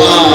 Ah,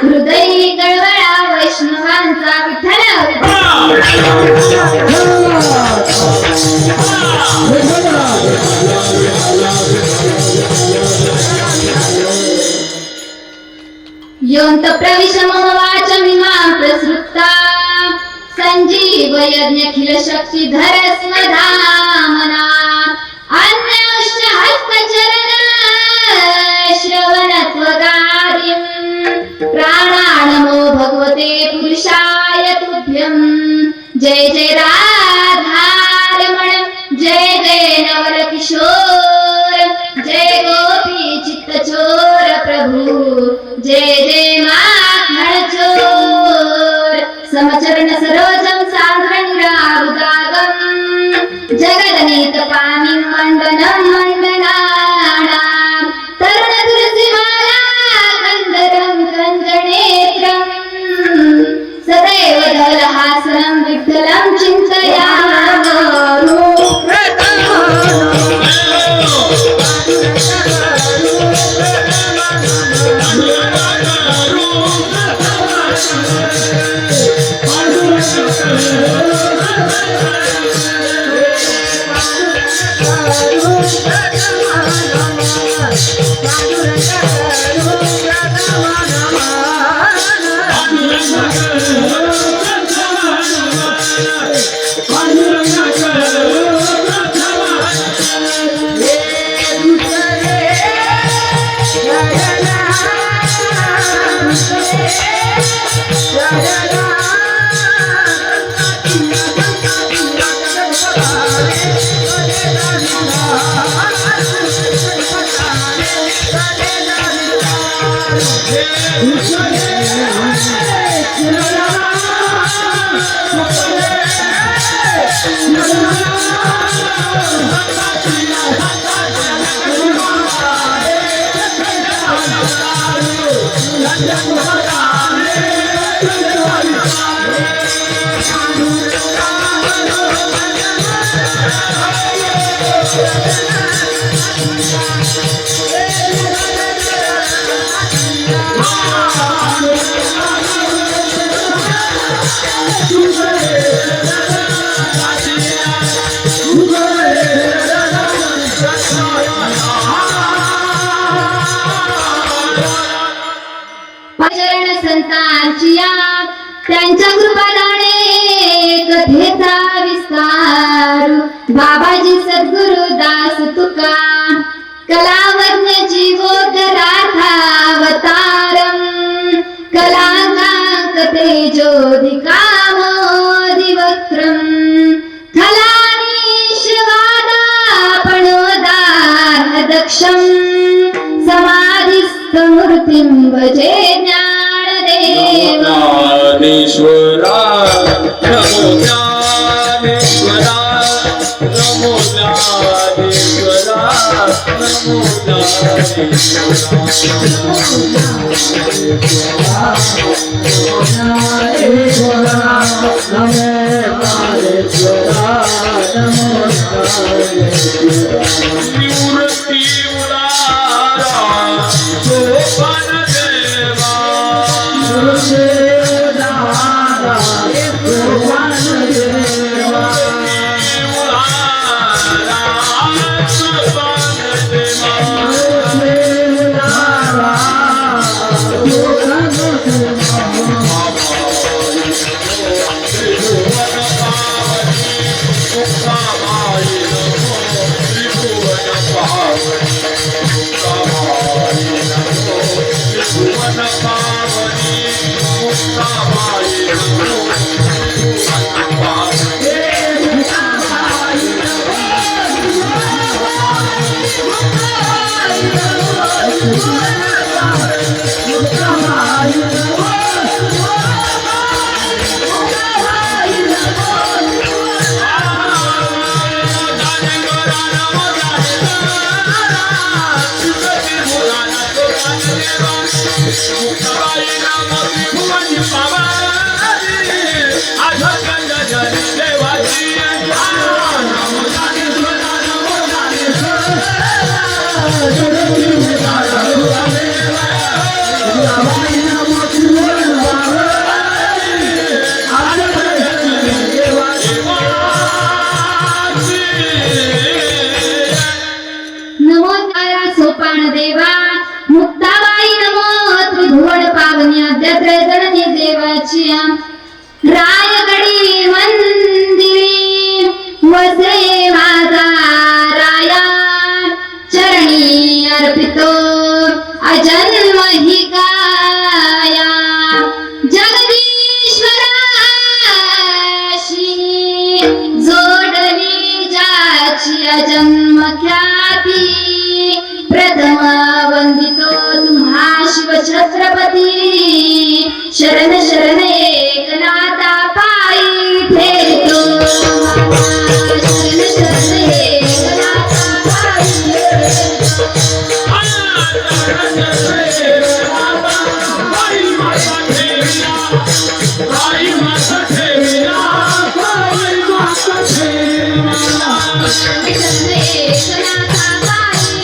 हृदय कळवळा वैष्णवा आमचा विठ्ठल. योऽन्त प्रविश मम वाचमिमां प्रसृप्ता संजीव यज्ञखिल शक्तिधर स्वधामना अन्यश्च हस्तचरण श्रवणत्वगादिं प्राणानमो भगवते पुरुषाय तुभ्यं. जय जय राधारमण जय जय नवल किशोर जय गोपी चित्तचोर प्रभु जय जय माखण चोर. समचरण सरोजं सान्द्रनिरावुदागं जगदनीत पाणिं मण्डनं मण्डनानां तरुण तुलसीमाला कन्दरं कञ्जनेत्रं सदैव दलहासनं विठ्ठलं चिन्तयामि. संतांचिया त्यांच्या कृपादाने कथेचा विस्तार. बाबाजी सद्गुरु दास तुका कलावज्ञ जीवोद्धरार्थावतारं कलाकांक तेजोधिकामोदिवक्त्रं थलानीश्वादापणोदार दक्षं समाधिस्थमूर्तिं भजे ज्ञानेश्वरा नमो ज्ञानेश्वरा नमो ज्ञानेश्वरा नमो निवृत्ती उदारा सोपान देवा जननी देवाची रायगडी मंदिरी वसे माझा राया चरणी अर्पितो अजन्म ही गाया जगदीश्वराशी जोडली ज्याची अजन्म ख्याती प्रथम वंदितो तुम्हा शिव छत्रपती शरण शरण एकनाथा पायी फेरितो शरण शरण एकनाथा पायी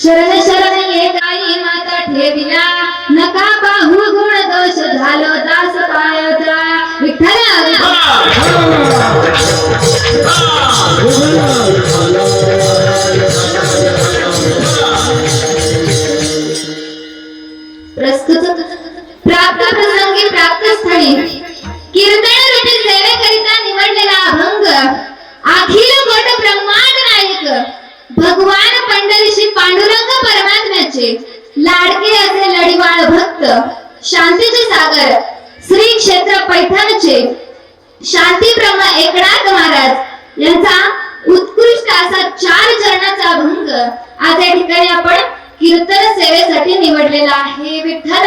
शरण शरण एक आई माता ठेविला नका पाहू गुण दोष झालो दास पायाचा विठ्ठल प्रस्तुत प्राप्त प्रसंगी प्राप्त स्थळी कीर्तन रूपी सेवेकरिता निवडलेला अभंग अखिल कोट ब्रह्मांड नायक भगवान पंढरीशी पांडुरंग परमात्म्याचे लाडके असे लढीवाळ भक्त शांतीचे सागर श्री क्षेत्र पैठणचे शांती ब्रह्म एकनाथ महाराज यांचा उत्कृष्ट असा 4 चरणाचा अभंग आज या ठिकाणी आपण कीर्तन सेवेसाठी निवडलेला आहे विठ्ठल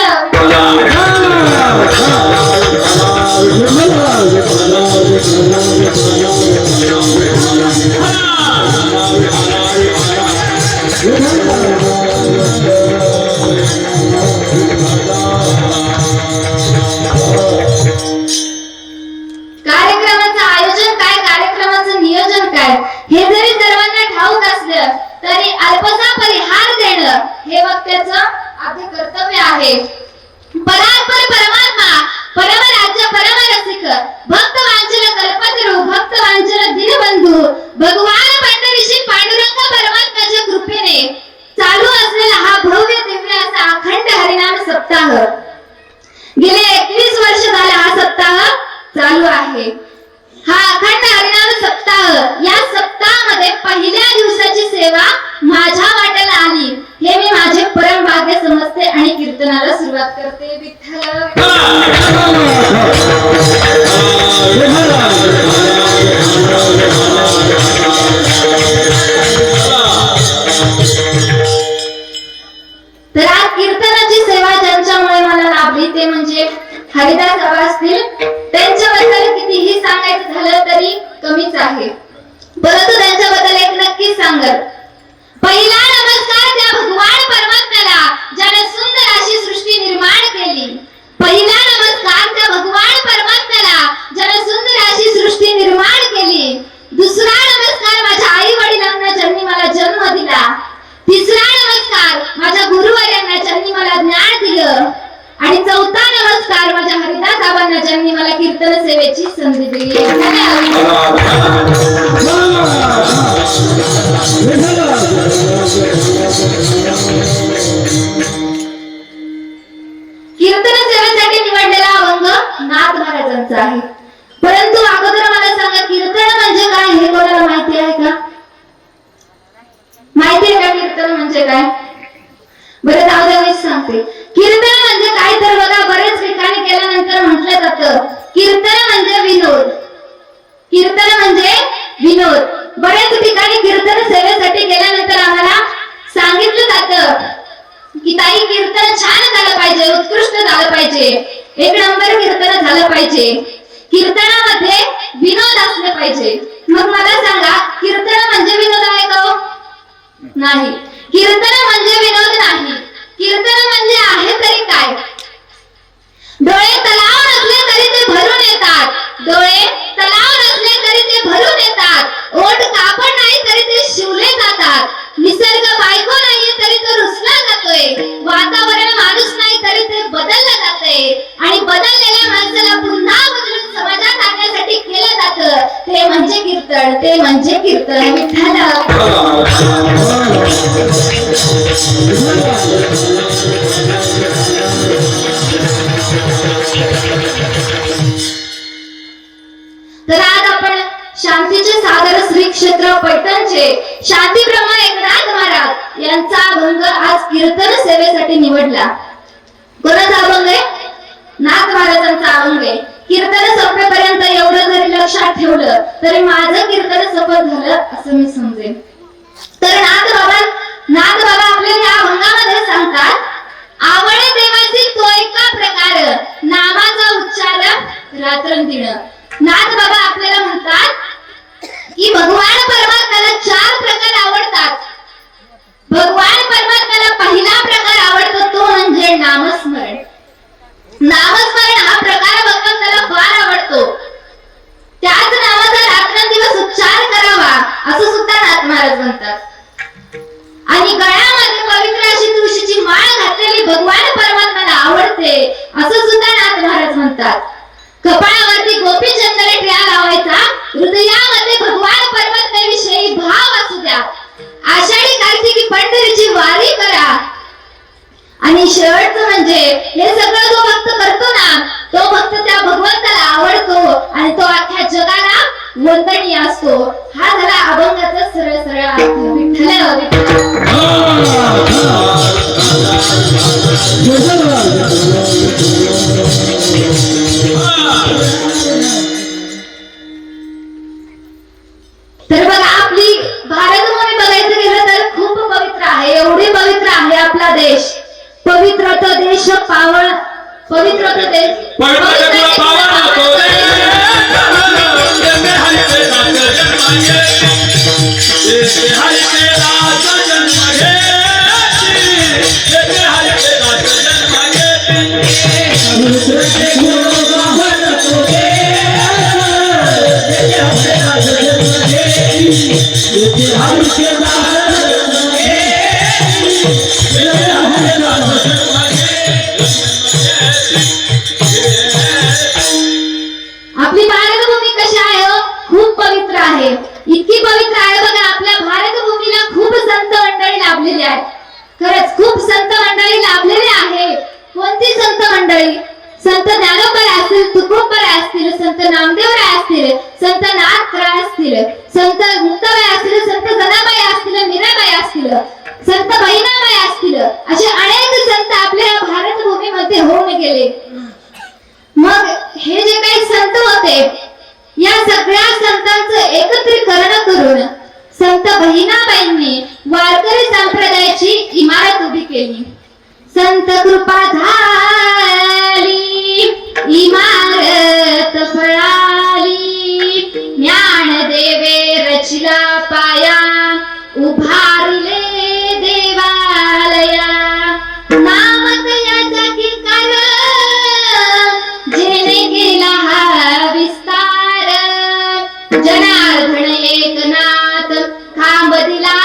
कार्यक्रमाचं आयोजन काय कार्यक्रमाचं नियोजन काय हे जरी सर्वांना ठाऊक असलं तरी अल्पसा परिहार देणं हे वक्त्याचं आपले कर्तव्य आहे परात्पर परमात्मा परमराज्य परमरसिक भक्त वांचल कल्पतरू भक्त वांचल दीनबंधू भगवान पंढरीशी पांडुरंग परमात्म्याच्या कृपेने चालू असलेला हा भव्य दिव्य असा अखंड हरिनाम सप्ताह गेले 21 वर्ष झाले हा सप्ताह चालू आहे हा अखंड हरिनाम सप्ताह या सप्ताहामध्ये पहिल्या दिवसाची सेवा माझ्या वाट्याला आली हे मी माझे परम भाग्य समजते आणि कीर्तनाला सुरुवात करते विठ्ठल तर आज कीर्तनाची सेवा ज्यांच्यामुळे मला लाभली ते म्हणजे हरिदास बाबा असतील त्यांच्याबद्दल कितीही सांगायचं झालं तरी कमीच आहे परंतु त्यांच्याबद्दल एक नक्कीच सांगत पहिला नमस्कार त्या भगवान परमात्म्याला ज्याने सुंदर अशी सृष्टी निर्माण केली पहिला नमस्कार त्या भगवान परमात्म्याला ज्याने सुंदर अशी सृष्टी निर्माण केली दुसरा नमस्कार माझ्या आई वडिलांना ज्यांनी मला जन्म दिला तिसरा नमस्कार माझ्या गुरुवर्यांना ज्यांनी मला ज्ञान दिलं आणि चौथा नमस्कार माझ्या हरिदास बाबांना ज्यांनी मला कीर्तन सेवेची संधी दिली म्हणजे काय? बरं जाऊ द्या, मीच सांगते. कीर्तन म्हणजे काय तर बघा, बरेच ठिकाणी केल्यानंतर म्हटलं जातं कीर्तन म्हणजे विनोद. कीर्तन म्हणजे विनोद. बरेच ठिकाणी कीर्तन सेवेसाठी गेल्यानंतर आम्हाला सांगितलं जातं की ताई कीर्तन छान झालं पाहिजे, उत्कृष्ट झालं पाहिजे, एक नंबर कीर्तन झालं पाहिजे, कीर्तनामध्ये विनोद असले पाहिजे. मग मला सांगा, कीर्तन म्हणजे विनोद आहे का? नाही, कीर्तन म्हणजे विनोद नाही. कीर्तन म्हणजे आहे तरी काय? डोळे तलाव नसले तरी ते भरून येतात. डोळे तलाव नसले तरी ते भरून येतात. ओठ कापड नाही तरी ते शिवले जातात. निसर्ग बायको नाहीये तरी तो रुसला जातोय. वातावरण माणूस नाही तरी ते बदललं जातंय. आणि बदललेल्या माणसाला पुन्हा बदलून समाजात आणण्यासाठी केलं जातं. ते म्हणजे कीर्तन, ते म्हणजे कीर्तन. विठ्ठल. तर आज आपण शांतीचे सागर श्री क्षेत्र पैठणचे शांतीब्रह्म एकनाथ महाराज यांचा अभंग आज कीर्तन सेवेसाठी निवडला. कोणाचा अभंग आहे? नाथ महाराजांचा अभंग आहे. कीर्तन संपेपर्यंत एवढं जरी लक्षात ठेवलं तरी माझं कीर्तन सफल झालं असं मी समजेन. तर नाथ बाबा आपल्या या अभंगामध्ये सांगतात, आवडे देवाची तो एका प्रकार, नामाचा उच्चार रात्रंदिन. नाथ बाबा आपल्याला म्हणतात की भगवान परमात्म्याला 4 प्रकार आवडतात. भगवान परमात्म्याला पहिला प्रकार आवडतो तो म्हणजे नामस्मरण. नामस्मरण हा प्रकार भगवंताला फार आवडतो. त्याच नामाचा रात्रंदिवस उच्चार करावा असं सुद्धा नाथ महाराज म्हणतात. आणि गळ्यामध्ये पवित्र अशी तुळशीची माळ घातलेली भगवान परमात्म्याला आवडते असं सुद्धा नाथ महाराज म्हणतात. कपाळावरती गोपी चंदन टिळा लावायचा, हृदयामध्ये भगवान परमात्म्याविषयी भाव असू द्या. आषाढी कार्तिकी पंढरीची वारी करा. आणि शेवटचं म्हणजे हे सगळं जो भक्त करतो ना, तो भक्त त्या भगवंताला आवडतो आणि तो अख्ख्या जगाला वंदनीय असतो. हा झाला अभंगाचा सरळ सरळ अर्थ. विठ्ठल. तर बघा, आपली भारतभूमी बघायचं गेलं तर खूप पवित्र आहे. एवढी पवित्र आहे आपला देश. पवित्र तो देश पावन, पवित्र तो देश आपली भारतभूमी कशी आहे हो? खूप पवित्र आहे. इतकी पवित्र आहे बघा, आपल्या भारतभूमीला खूप संत मंडळी लाभलेली आहेत. खरंच खूप संत मंडळी लाभलेली आहे. कोणती संत मंडळी? संत ज्ञानोबा असतील, तुकोबा असतील, संत नामदेवराय असतील, संत नाथराय असतील, संत मुक्ताबाई असतील, संत जनाबाई असतील, मीराबाई असतील, संत बहिणाबाई असतील, असे अनेक संत आपल्या भारतभूमीमध्ये होऊन गेले. मग हे जे काही संत होते, या सगळ्या संतांचं एकत्रीकरण करून संत बहिणाबाईंनी वारकरी संप्रदायाची इमारत उभी केली. संत कृपा झाली, इमारत फळाली, ज्ञानदेवे रचिला पाया, उभारले देवालया. नामदयाचा किंकार जेने केला हा विस्तार, जनार्दन एकनाथ खांब दिला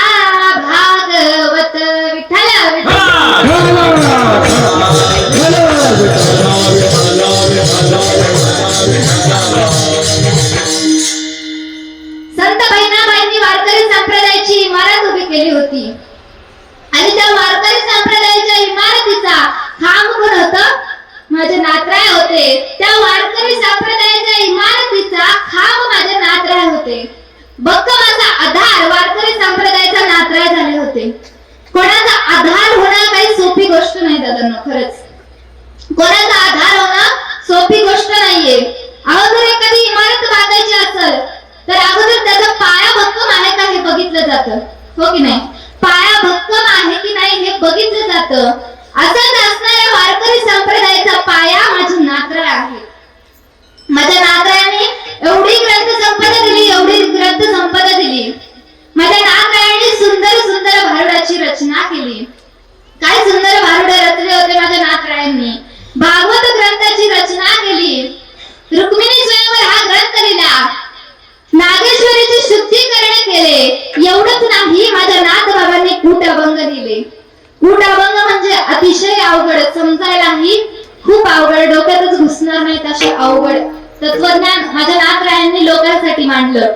भागवत. विठ्ठल. संत बहिणाबाईंनी वारकरी संप्रदायाची इमारत उभी केली होती. आणि त्या वारकरी संप्रदायाच्या इमारतीचा खांब कोण होतं? माझे नाथराय होते. त्या वारकरी संप्रदायाच्या इमारतीचा खांब माझे नाथराय होते. बक्क माझा आधार वारकरी संप्रदायाचा नाथराय झाले होते. कोणाचा आधार होणं काही सोपी गोष्ट नाही दादांनो, खरंच कोणाचा आधार होणं सोपी गोष्ट नाहीये. अगोदर एखादी इमारत बांधायची असेल तर अगोदर त्याचा पाया भक्कम आहे का हे बघितलं जातं, हो की नाही? पाया भक्कम आहे की नाही हे बघितलं जातं. असंच असणाऱ्या वारकरी संप्रदायाचा पाया माझी नातराळ आहे. माझ्या नातराळाने एवढी ग्रंथ संपदा दिली, एवढी ग्रंथ संपदा दिली. माझ्या नातराळाने सुंदर सुंदर भारुडाची रचना केली. काय सुंदर भारुडे रचले होते माझ्या नातराळांनी. भागवत ग्रंथाची रचना केली. रुक्मिणी स्वयंवर हा ग्रंथ लिहिला. नागेश्वरीचे शुद्धीकरण केले. एवढंच नाही, माझ्या नाथबाबांनी कूटअभंग लिहिले. कूटअभंग म्हणजे अतिशय अवघड, समजायलाही खूप अवघड, डोक्यातच घुसणार नाहीत असे अवघड तत्वज्ञान माझ्या नाथरायांनी लोकांसाठी मांडलं.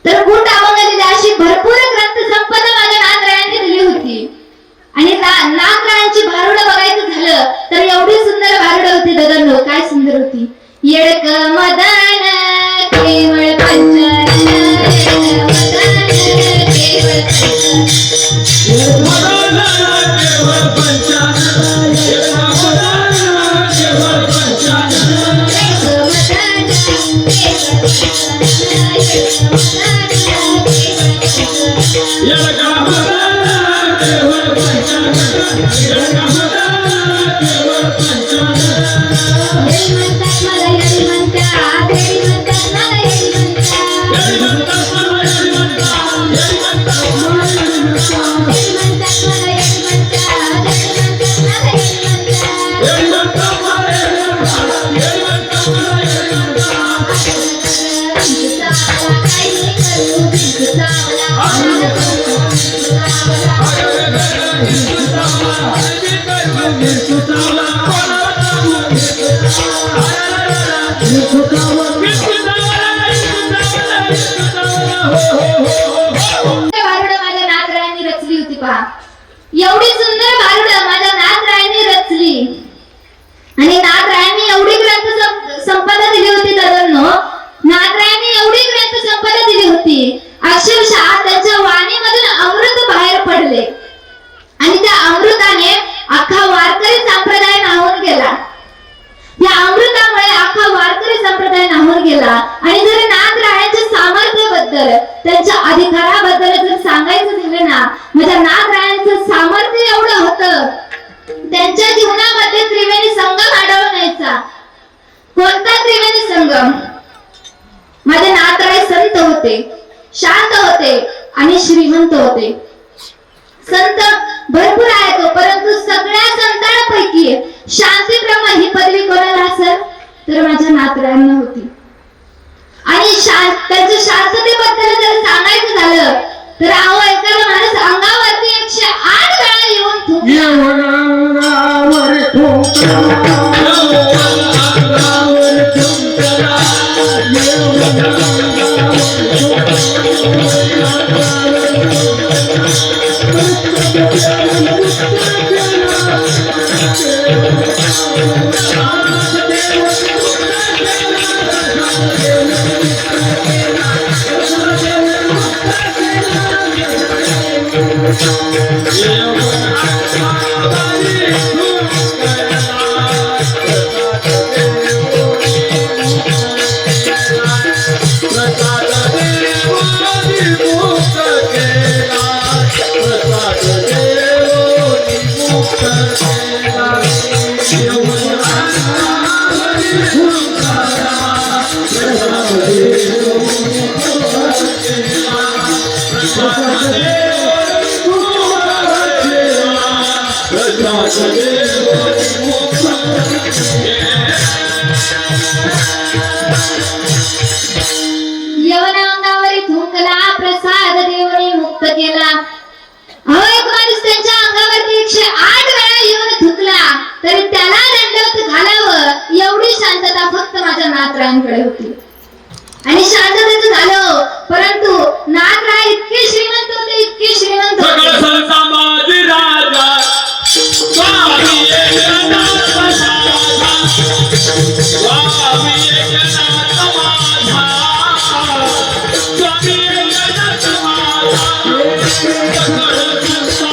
तर कूटअभंग लिहिले. अशी भरपूर ग्रंथ संपदा माझ्या नाथरायांनी दिली होती. आणि नाथरायांची भारुड बघायचं झालं तर एवढी सुंदर भारुड होती दादांनो, काय सुंदर होती. येडक मदन केवळ पंचरत्न, येडक मदन केवळ एवढी सुंदर भारुड माझ्या नाथरायांनी रचली. आणि नाथरायांनी एवढी ग्रंथ संपदा दिली होती दादांनो. नाथरायांनी एवढी ग्रंथ संपदा दिली होती, अक्षरशः त्यांच्या वाणीमधून अमृत बाहेर पडले. आणि त्या अमृताने अख्खा वारकरी संप्रदाय न्हावून गेला. या अमृतामुळे अख्खा वारकरी संप्रदाय न्हावून गेला. आणि जर नाथरायांच्या सामर्थ्याबद्दल, त्यांच्या अधिकाराबद्दल जर सांगायचं झालं ना, माझ्या नाथरायांचं सामर्थ्य एवढं होतं. त्यांच्या जीवनामध्ये त्रिवेणी संगम आढळून यायचा. कोणता त्रिवेणी संगम? माझे नाथराय संत होते, शांत होते आणि श्रीमंत होते. संत भरपूर आहेत, परंतु सगळ्या संतांपैकी शांतीब्रह्म ही पदवी कोणाला असेल तर माझ्या नातरांना होती. आणि त्यांच्या शांततेबद्दल जर सांगायचं झालं तर अहो, एखादा माणूस अंगावरती 108 वेळा येऊन यवनांगावरी थुंकला, प्रसाद देवनी मुक्त केला. अहो, एक माणूस त्यांच्या अंगावरती 108 वेळा येऊन थुंकला तरी त्याला दंडवत घालावं एवढी शांतता फक्त माझ्या नाथरायांकडे होती. आणि शांततेचं झालं, परंतु नाथराय इतके श्रीमंत होते, इतके श्रीमंत होते. स्वामी एकनाथ माझा, स्वामी एकनाथ माझा, स्वामी एकनाथ माझा, सकळ संसार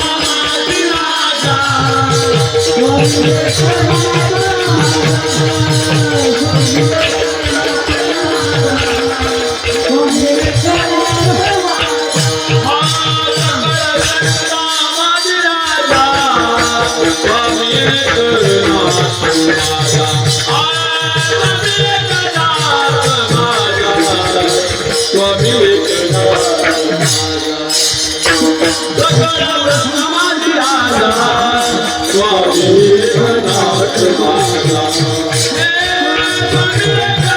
स्वामी सकळ प्रश्न माझी राजा स्वामी एकनाथ माझा स्वामी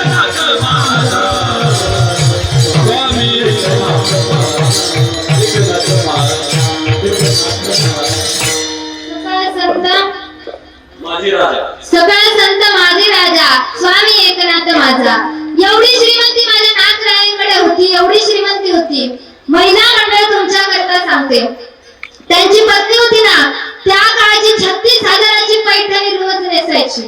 एकनाथ माझा स्वामी एकनाथ सकळ संत माझे राजा स्वामी एकनाथ माझा. एवढी श्रीमंती माझ्या नाथरायांकडे होती, एवढी श्रीमंती होती. महिला मंडळ तुमच्या करता सांगते, त्यांची पत्नी होती ना, त्या काळची 36,000ची पैठणी रोज नेसायची.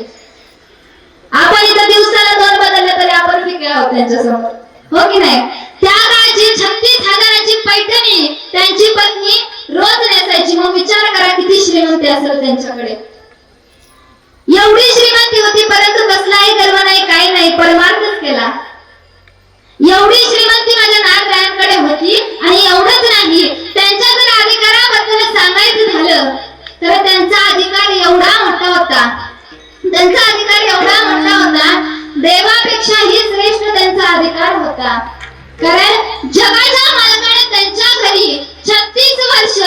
आपण इथं दिवसाला 2 बदलले तरी आपण फिके आहोत त्यांच्या समोर, हो की नाही? त्या काळची 36,000ची पैठणी त्यांची पत्नी रोज नेसायची. मग विचार करा किती श्रीमंती असेल त्यांच्याकडे. एवढी श्रीमंती होती, परंतु कसलाही गर्व नाही, काही नाही, परमार्थच केला. एवढी श्रीमंती माझ्या नाथरायांकडे होती. आणि एवढंच नाही, त्यांच्या जर अधिकाराबद्दल सांगायचं झालं तर त्यांचा अधिकार एवढा मोठा होता, त्यांचा अधिकार एवढा मोठा होता, देवापेक्षाही श्रेष्ठ त्यांचा अधिकार होता. कारण जगाच्या मालकाने त्यांच्या घरी 36 वर्ष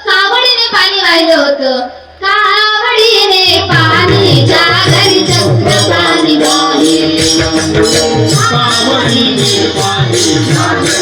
कावडीने पाणी वाहिलं होतं. कावडीने पाणी जागरी चक्र पाणी वाही, कावडीने पाणी जागरी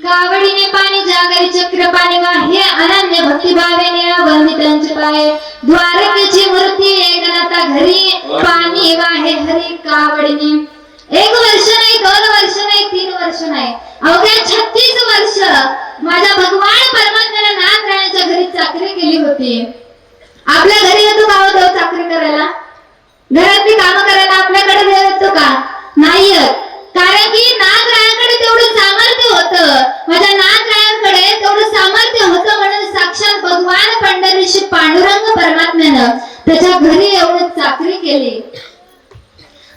कावडीने पाणी जागरी चक्र पाणी वाहे, अनन्य भक्तिभावेने वंदितांचे पाय. द्वारकेची मूर्ती एकनाथा घरी, पाणी वाहे हरी कावडीने. 1 वर्ष नाही, 2 वर्ष नाही, 3 वर्ष नाही, अवघ्या 36 वर्ष माझ्या भगवान परमात्म्याने नाथरायाच्या घरी चाकरी केली होती. आपल्या घरी येतो का देव चाकरी करायला? घरातली कामं करायला आपल्याकडे देव येतो का? नाही येत. कारण की नाथरायांकडे तेवढं सामर्थ्य होतं, माझ्या नाथरायांकडे तेवढं सामर्थ्य होतं, म्हणून साक्षात भगवान पंढरीशी पांडुरंग परमात्म्यानं त्याच्या घरी येऊन चाकरी केली.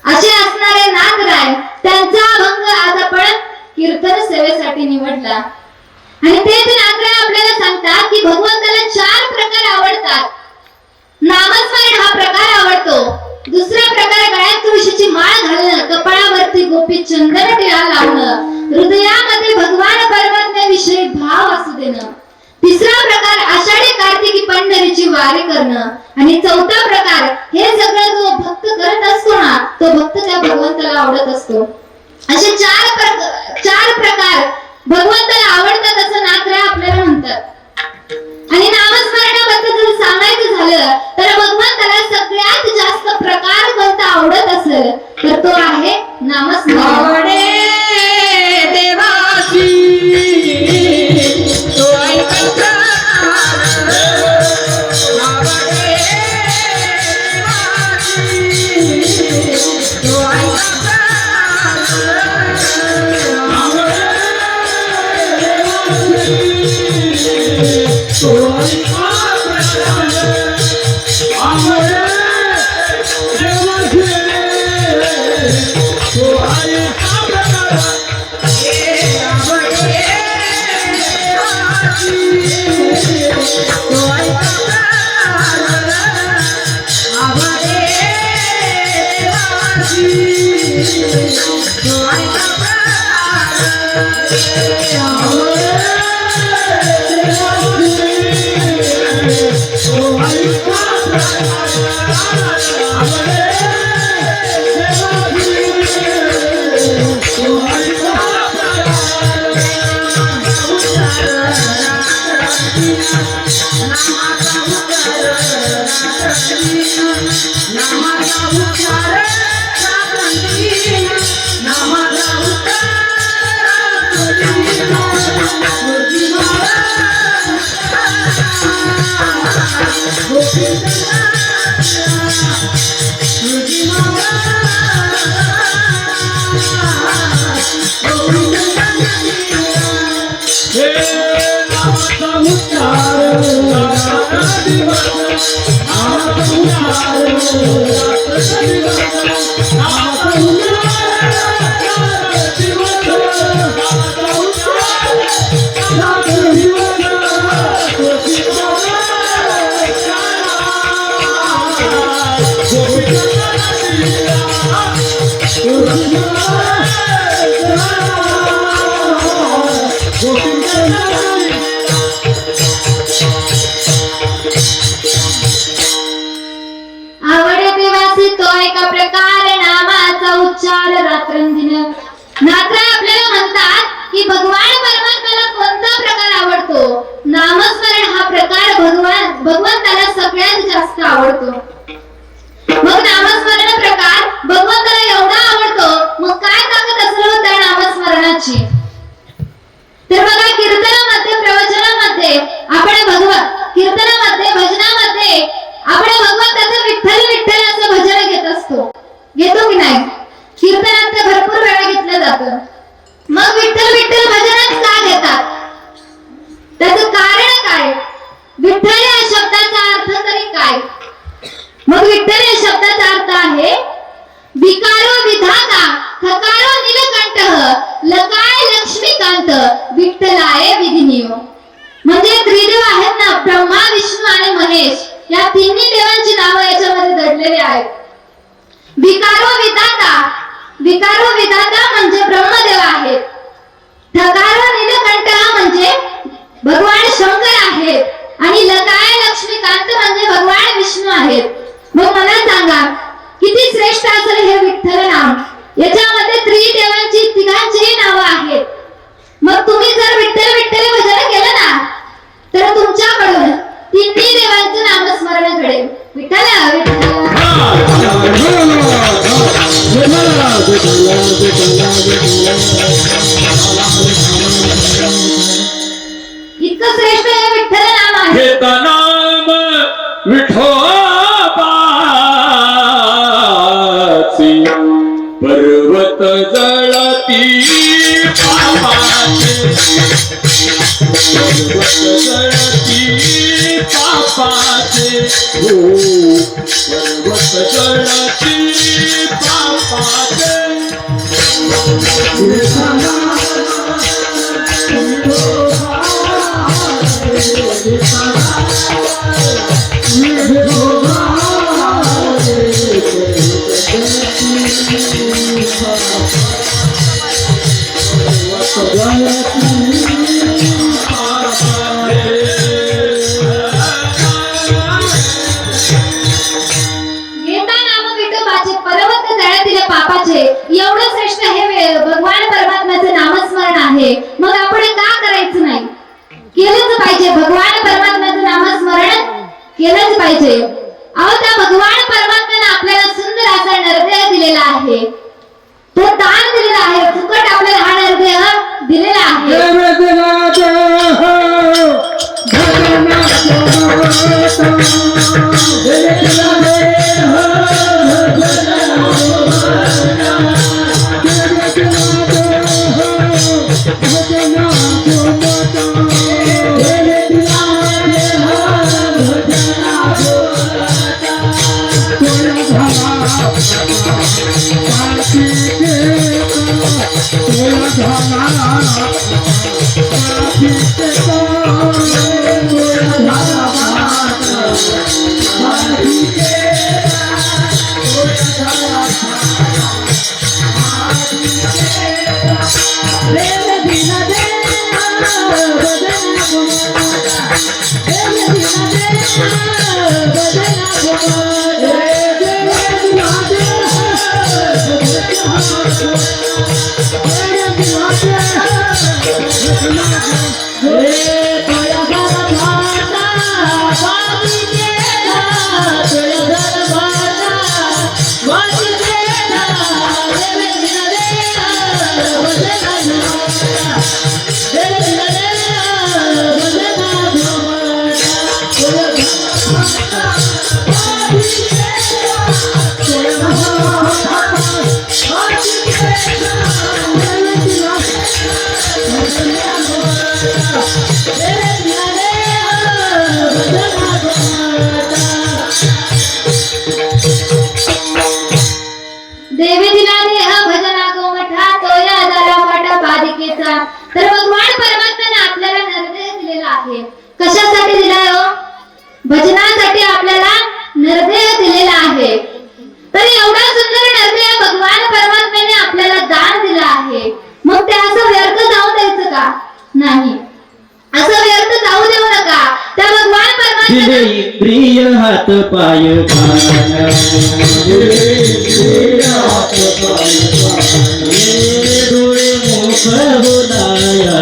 असे असणारे नाथराय, त्यांचा अभंग आज आपण कीर्तन सेवेसाठी निवडला. आणि तेच नाथराय आपल्याला सांगतात की भगवंताला 4 प्रकार आवडतात. नामस्मरण हा प्रकार आवडतो. दुसरा प्रकार गळ्यात तुळशीची माळ घालणं, कपाळावरती गोपी चंदन टिळा लावणं, हृदयामध्ये भगवान परमात्म्याविषयी भाव असू देणं. तिसरा प्रकार आषाढी कार्तिकी पंढरीची वारी करणं. आणि चौथा प्रकार, हे सगळं जो भक्त करत असतो ना, तो भक्त त्या भगवंताला आवडत असतो. असे 4 प्रकार भगवंताला आवडतात असं नाथराय आपल्याला म्हणतात. आणि नामस्मरणाबद्दल जर सांगायचं झालं तर भगवंताला सगळ्यात जास्त प्रकार कोणता आवडत असेल तर तो आहे नामस्मरण. देवाची तो ऐकता Yeah. आवडे देवासी तो एका प्रकारे नामाचा उच्चार रात्रंदिन. नात्र आपल्याला म्हणतात की भगवान परमात्म्याला कोणता प्रकार आवडतो. नामस्मरण हा प्रकार भगवंताला सगळ्यात जास्त आवडतो. मग नामस्मरण प्रकार भगवंताला एवढा आवडतो, मग काय ताकद असेल त्या नामस्मरणाची. तर बघा, कीर्तनामध्ये प्रवचनामध्ये आपण कीर्तनामध्ये भजनामध्ये आपण भगवंताचं विठ्ठल विठ्ठल असं भजन घेत असतो. घेतो की नाही? कीर्तनात ते भरपूर वेळा घेतलं जातं. मग विठ्ठल विठ्ठल भजनात का घेतात? त्याचं कारण काय? विठ्ठल या शब्दाचा अर्थ तरी काय? मग विठ्ठल या शब्दाचा अर्थ आहे विकारो विधाता, थकारो नीलकंठ, लकाय लक्ष्मीकांत, विठ्ठलाय विधिनियो. म्हणजे त्रिदेव आहेत ना, ब्रह्मा विष्णू आणि महेश, या तिन्ही देवांची नावं याच्यामध्ये दडलेली आहेत. विकारो विधाता म्हणजे ब्रह्मदेव आहेत. थकारो नीलकंठ म्हणजे भगवान शंकर आहेत. आणि लकाय लक्ष्मीकांत म्हणजे भगवान विष्णू आहेत. मग मला सांगा, किती श्रेष्ठ असेल हे विठ्ठल नाम. याच्यामध्ये त्रिदेवांची तिघांचीही नावं आहेत. मग तुम्ही जर विठ्ठल विठ्ठल भजन केलं ना, तर तुमच्याकडून तिन्ही देवांचं नामस्मरण घडेल. विठ्ठल विठ्ठल. इतकं श्रेष्ठ हे विठ्ठल नाम आहे. घेता नाम विठोबाची, पर्वत जळती पापाचे, पर्वत जळती पापाचे, हो पर्वत जळती पापाचे. एवढं श्रेष्ठ हे भगवान परमात्म्याचं नामस्मरण आहे. मग आपण का करायचं नाही? केलंच पाहिजे. भगवान परमात्म्याचं नामस्मरण केलंच पाहिजे. अहो, त्या भगवान परमात्म्याने आपल्याला सुंदर असा नरदेह दिलेला आहे. तो दान दिलेला आहे. फुकट आपल्याला हा नरदेह दिलेला आहे. Let देवी दिला देह भजना गोमठा तोया झाला फाटा पादिकेचा. तर भगवान परमात्म्याने आपल्याला नरदेह दिलेला आहे. कशासाठी दिलाय हो? भजनासाठी आपल्याला नरदेह दिलेला आहे. तर एवढा सुंदर नरदेह भगवान परमात्म्याने आपल्याला दान दिला आहे. मग ते असं व्यर्थ जाऊ द्यायचं का? नाही, असं व्यर्थ जाऊ देऊ नका. त्या भगवान परमात्म्याने प्रिय हात पाय डोळे मुख बोलाया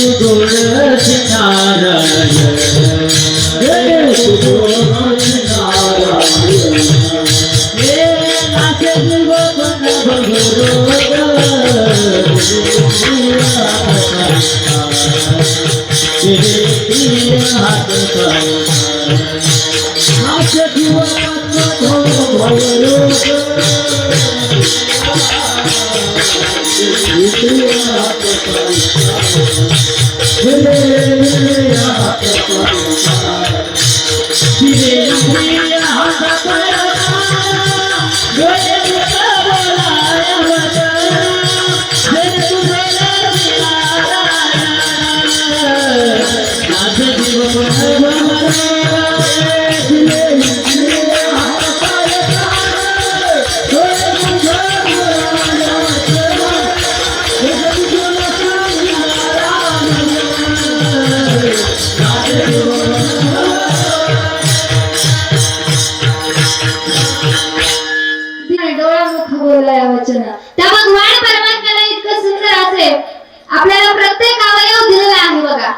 तू डोळस नारायण त्या भगवान परमात्म्याला इतकं सुंदर असे आपल्याला प्रत्येक अवयव दिलेला आहे. बघा,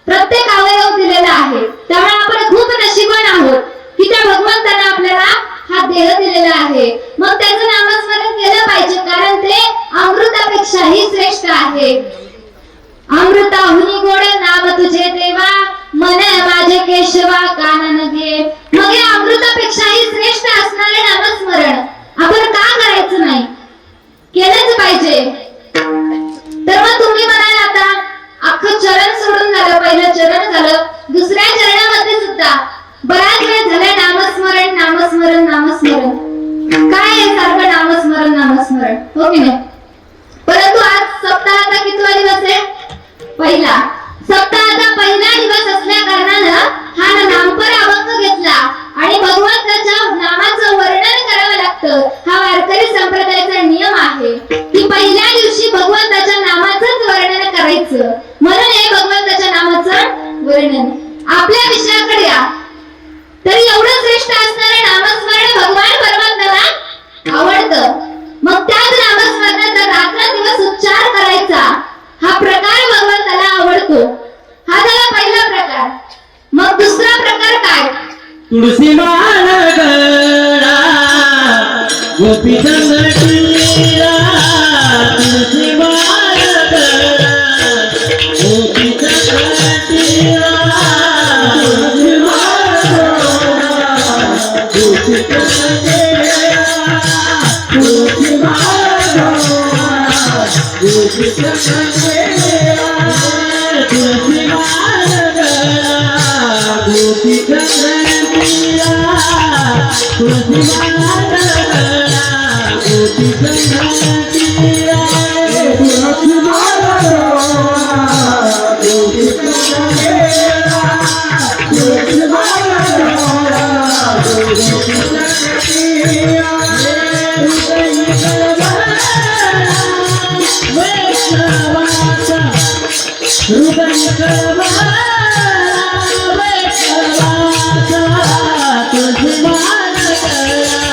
प्रत्येक अवयव दिलेला आहे. त्यामुळे आपण खूप नशीबवान आहोत की त्या भगवंताने आपल्याला हा देह दिलेला आहे. मग त्याचं नामस्मरण केलं पाहिजे, कारण ते अमृतापेक्षाही श्रेष्ठ आहे. अमृताहुनी गोड नाम तुझे देवा, मन माझे केशवा कानन घे. मग हे अमृतापेक्षाही श्रेष्ठ असणारे नामस्मरण आपण का करायचं नाही? केलंच पाहिजे. तर मग तुम्ही म्हणाल आता अख्खं चरण सोडून झालं, पहिलं चरण झालं, दुसऱ्या चरणामध्ये सुद्धा बराच वेळ झालाय नामस्मरण नामस्मरण नामस्मरण. काय आहे सारखं नामस्मरण नामस्मरण, हो की नाही? परंतु आज सप्ताहाचा कितवा दिवस आहे? पहिला. सप्ताहाचा पहिला दिवस असल्या कारणानं हा नामपर अभंग घेतला आणि भगवंताच्या नामाचं वर्णन करावं लागतं. हा वारकरी संप्रदायाचा नियम आहे की पहिल्या दिवशी भगवंताच्या नामाचंच वर्णन करायचं. म्हणून हे भगवंताच्या नामाचं वर्णन. आपल्या विषयाकडे या. तर एवढं श्रेष्ठ असणारे नामस्मरण भगवान परमात्म्याला आवडतं. मग त्याच नामस्मरणाचा रात्रंदिवस उच्चार करायचा हा प्रकार भगवंताला आवडतो. हा झाला पहिला प्रकार. मग दुसरा प्रकार काय? तुळसी माळ गळा गोपी संगतीला, तुळसी माळ गळा गोपी संगतीला, तुळसी माळ गळा गोपी संगतीला, तुळसी माळ गळा गोपी संगतीला, तुळसी माळ गळा गोपी संगतीला, तुळसी माळ गळा गोपी संगतीला, तुळसी माळ गळा गोपी संगतीला, तुळसी माळ गळा गोपी संगतीला. हृदय कळवाचा वैष्णवाचा, तुझी माळ गळा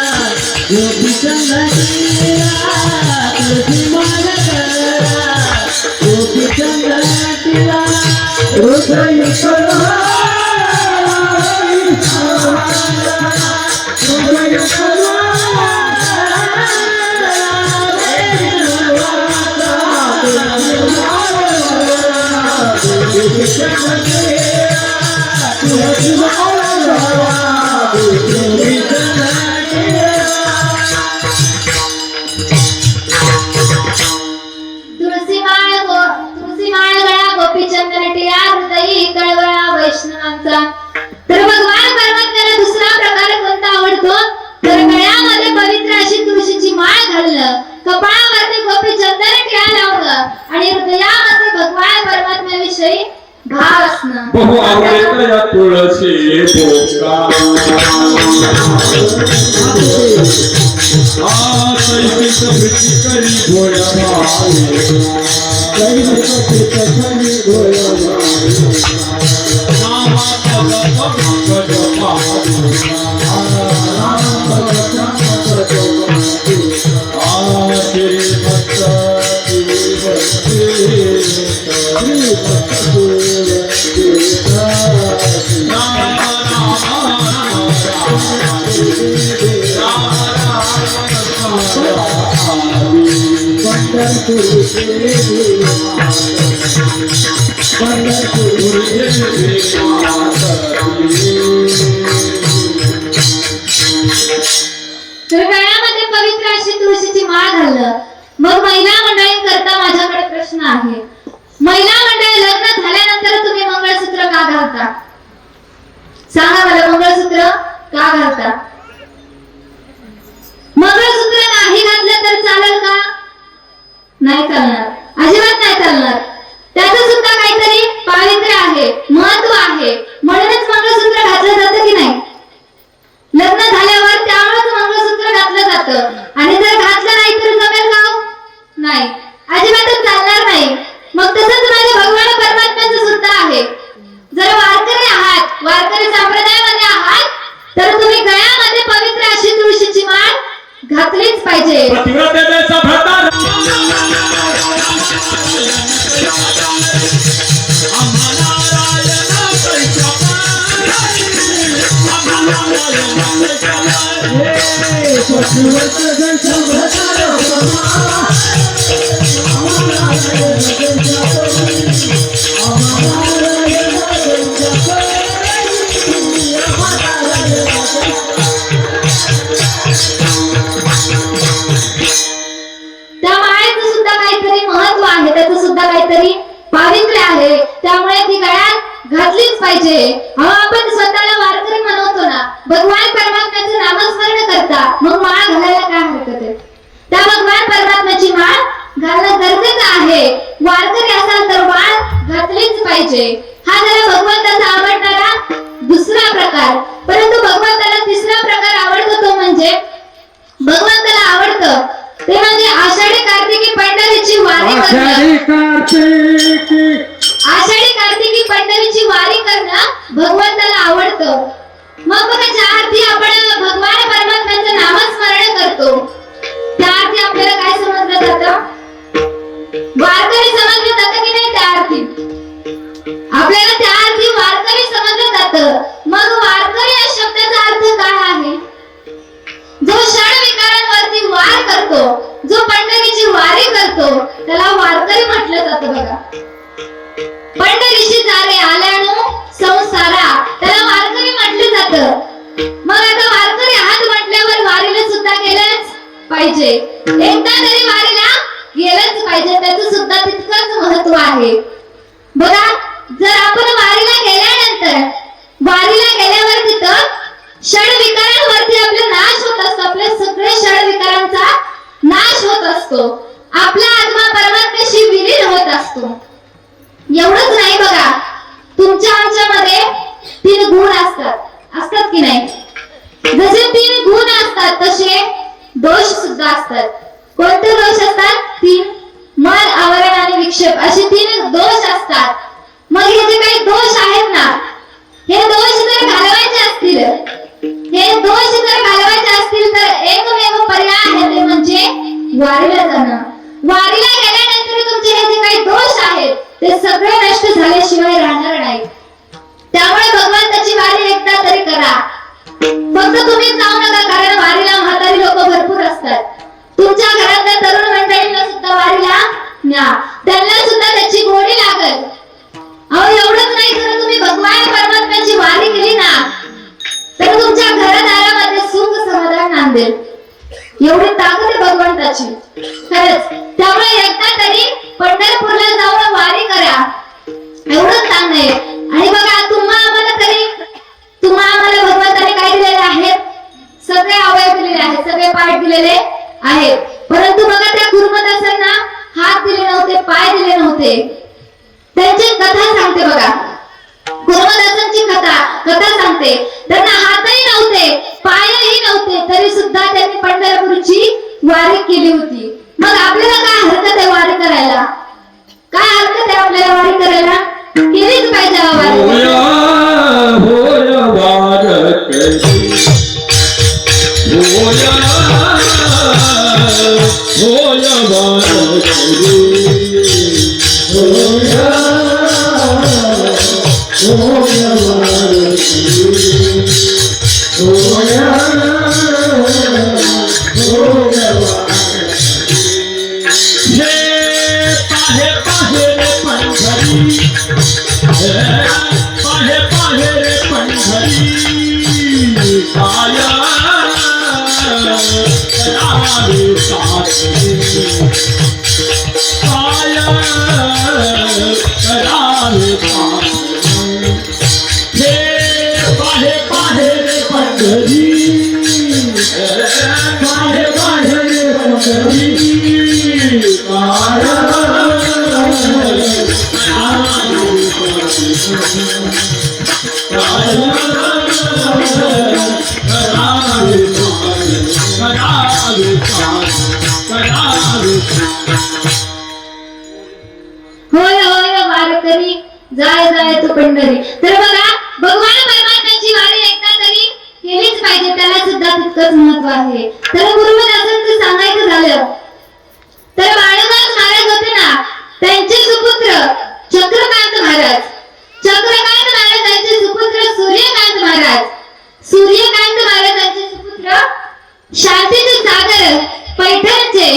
गोपीचंद टिळा तुळशी माळ गळा गोपीचंद टिळा हृदय कळवा हृदय कळवा तुळशीमाळ गळा गोपीचंद टिळा हृदयी कळवळा वैष्णवांचा. तर भगवान परमात्म्याला दुसरा प्रकार कोणता आवडतो तर गळ्यामध्ये पवित्र अशी तुळशीची माळ घालणं, कपाळावरती गोपीचंद टिळा लावणं आणि हृदयामध्ये भगवान परमात्म्याविषयी भाव असणं. बहु आवडत या तुळशी बोका तैसित भीती करी गोळ्या तर गळ्यामध्ये पवित्र अशी तुळशीची माळ घालणं. मग महिला मंडळींकरता माझ्याकडे प्रश्न आहे. महिला मंडळी लग्न झाल्यानंतर तुम्ही मंगळसूत्र का घालता? सांगा मला, मंगळसूत्र का घालता? मंगळसूत्र नाही घातलं तर चालेल का? नाही चालणार, अजिबात नाही चालणार. त्याचं सुद्धा काहीतरी पावित्र्य आहे, महत्व आहे, म्हणूनच मंगळसूत्र घातलं जातं की नाही? लग्न झाल्यावर त्यामुळेच मंगळसूत्र घातलं जातं आणि जर घातलं नाही तर जमेल का? नाही, अजिबातच चालणार नाही. मग तसंच माझ्या भगवान परमात्म्याचं सुद्धा आहे. जर वारकरी आहात, वारकरी संप्रदायामध्ये आहात, तर तुम्ही गळ्यामध्ये पवित्र अशी तुळशीची माळ घातलीच पाहिजे. पतिव्रतेचा भ्रता त्या माळेचं सुद्धा काहीतरी महत्व आहे, त्याचं सुद्धा काहीतरी पावित्र्य आहे. त्यामुळे ती गळ्यात घातलीच पाहिजे. आपण स्वतःला वारकरी म्हणवतो ना, भगवान परमात्म्याचं नामस्मरण करता, मग माळ घालायला काय हरकत आहे? त्या भगवान परमात्म्याची माळ घालणं गरजेचं आहे. वारकरी असाल तर माळ घातलीच पाहिजे. हा झाला भगवंताचा आवडणारा दुसरा प्रकार. परंतु भगवंताला तिसरा प्रकार आवडतो तो म्हणजे भगवंताला आवडतं ते म्हणजे आषाढी कार्तिकी पंढरीची वारी करणं. आषाढी कार्तिकी पंढरीची वारी करणं भगवंताला आवडतं. मग बघा, ज्या अर्थी आपण भगवान परमात्म्याचं नामस्मरण करतो त्या अर्थी आपल्याला काय समजलं जातं? वारकरी समजलं जातं की नाही? त्या अर्थी आपल्याला त्या अर्थी वारकरी समजलं जातं. मग वारकरी या शब्दाचा अर्थ काय आहे? जो षड विकारांवरती वार करतो, जो पंढरीची वारी करतो, त्याला वारकरी म्हटलं जातं. बघा, पंढरीशी जारे आल्यानो संसारा, त्याला वारकरी म्हटलं जातं. मग आता वारकरी आहात म्हटल्यावर वारीला सुद्धा गेलंच पाहिजे. एकदा तरी वारीला गेलंच पाहिजे, त्याचं सुद्धा तितकंच महत्व आहे. बघा, जर आपण वारीला गेल्यावर तिथं षड विकारांवरती आपला नाश होत असतो. आपल्या सगळे षड विकारांचा नाश होत असतो. आपला आत्मा परमात्म्याशी विलीन होत असतो. एवढंच नाही, बघा, तुमच्या आमच्यामध्ये 3 गुण असतात की नाही? जसे 3 गुण असतात तसे दोष सुद्धा असतात. कोणते दोष असतात? 3: मन, आवरण आणि विक्षेप, असे 3 दोष असतात. मग हे जे काही दोष आहेत ना, हे दोष जर घालवायचे असतील तर एकमेव वारीला जाणं. वारीला गेल्यानंतर तुमचे हे जे काही दोष आहेत ते सगळे नष्ट झाल्याशिवाय राहणार नाहीत. त्यामुळे भगवंताची वारी एकदा तरी करा. फक्त तुम्ही जाऊ नका, कारण वारीला म्हातारी लोक भरपूर असतात. तुमच्या घरातल्या तरुण मंडळींना सुद्धा वारीला न्या, त्यांना सुद्धा त्याची गोडी लागल. अहो एवढंच नाही, जर तुम्ही भगवान परमात्म्याची वारी केली ना तर तुमच्या घरादारामध्ये सुख समाधान नांदेल. एवढी ताकद आहे भगवंताची खरंच. त्यामुळे एकदा तरी पंढरपूरला जाऊन वारी करा, एवढंच सांगणे. आणि बघा तुम्हा आम्हाला भगवंताने काय दिलेले आहेत? सगळे अवयव दिलेले आहेत, सगळे पाय दिलेले आहेत. परंतु बघा त्या गुरुमदासांना हात दिले नव्हते, पाय दिले नव्हते. त्यांची कथा सांगते बघा, गुरुमदासांची कथा सांगते. त्यांना हातही नव्हते, पायही नव्हते, तरी सुद्धा त्यांनी पंढरपूरची वारी केली होती. मग आपल्याला काय हरकत आहे वारी करायला? काय हरकत आहे आपल्याला वारी करायला? केलीच पाहिजे वारी. होय वारकरी, होय वारकरी, होय होय वारकरी, जाय जाय तू पंढरी. तर बघा भगवान परमात्म्याची वारी एकदा तरी केलीच पाहिजे, त्याला सुद्धा तितकंच महत्व आहे. तर गुरुमदासांचं सांगायचं झालं तर बाळूमामा महाराज होते ना, त्यांचे सुपुत्र चक्रकांत महाराज, चक्रकांत महाराजांचे सुपुत्र सूर्यकांत महाराज, सूर्यकांत महाराजांचे सुपुत्र शांतीचे सागर पैठणचे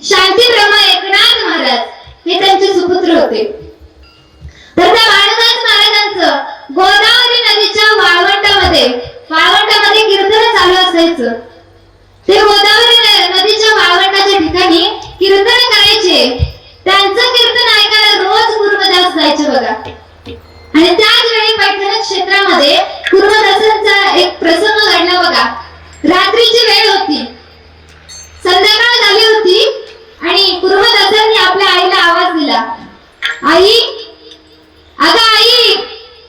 शांतीब्रह्म एकनाथ महाराज, हे त्यांचे सुपुत्र होते. तर त्या बाळूमामा महाराजांचं गोदावरी नदीच्या वाळवंटामध्ये कीर्तन चालू असायचं. ते गोदावरी नदीच्या वाळवंटाच्या ठिकाणी कीर्तन करायचे. त्यांचं कीर्तन ऐकायला रोज गुरुमदास जायचे बघा. आणि त्याच वेळी पैठण क्षेत्रामध्ये गुरुमदासांचा एक प्रसंग घडला बघा. रात्रीची वेळ होती, संध्याकाळ झाली होती आणि गुरुमदासांनी आपल्या आईला आवाज दिला, आई, अगं आई,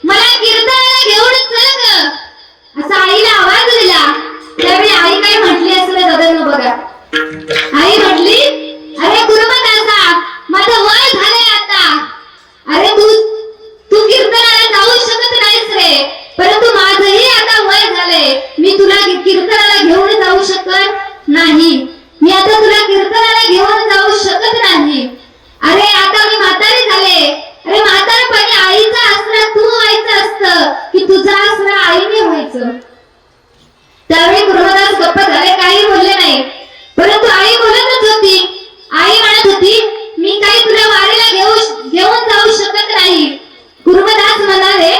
मला कीर्तनाला घेऊन चल ग, असा आईला आवाज दिला. त्यावेळी आई काय म्हटली असं दादांना बघा. आई म्हटली, अरे गुरुमदासा, माझं वय झालंय आता. अरे तू कीर्तनाला जाऊ शकत नाहीस रे, परंतु माझंही आता वय झालंय. मी तुला कीर्तनाला घेऊन जाऊ शकत नाही. मी आता तुला कीर्तनाला घेऊन जाऊ शकत नाही. अरे आता मी म्हातारी झाले. अरे म्हातारपणी आईचा आसरा तू व्हायचं असतं की तुझा आसरा आईने व्हायचं. त्यावेळी गुरुमदास गप्प झाले, काही बोलले नाही. परंतु आई बोलतच होती. आई म्हणत होती, मी काही तुला वारीला घेऊन जाऊ शकत नाही. गुरुमदास म्हणाले,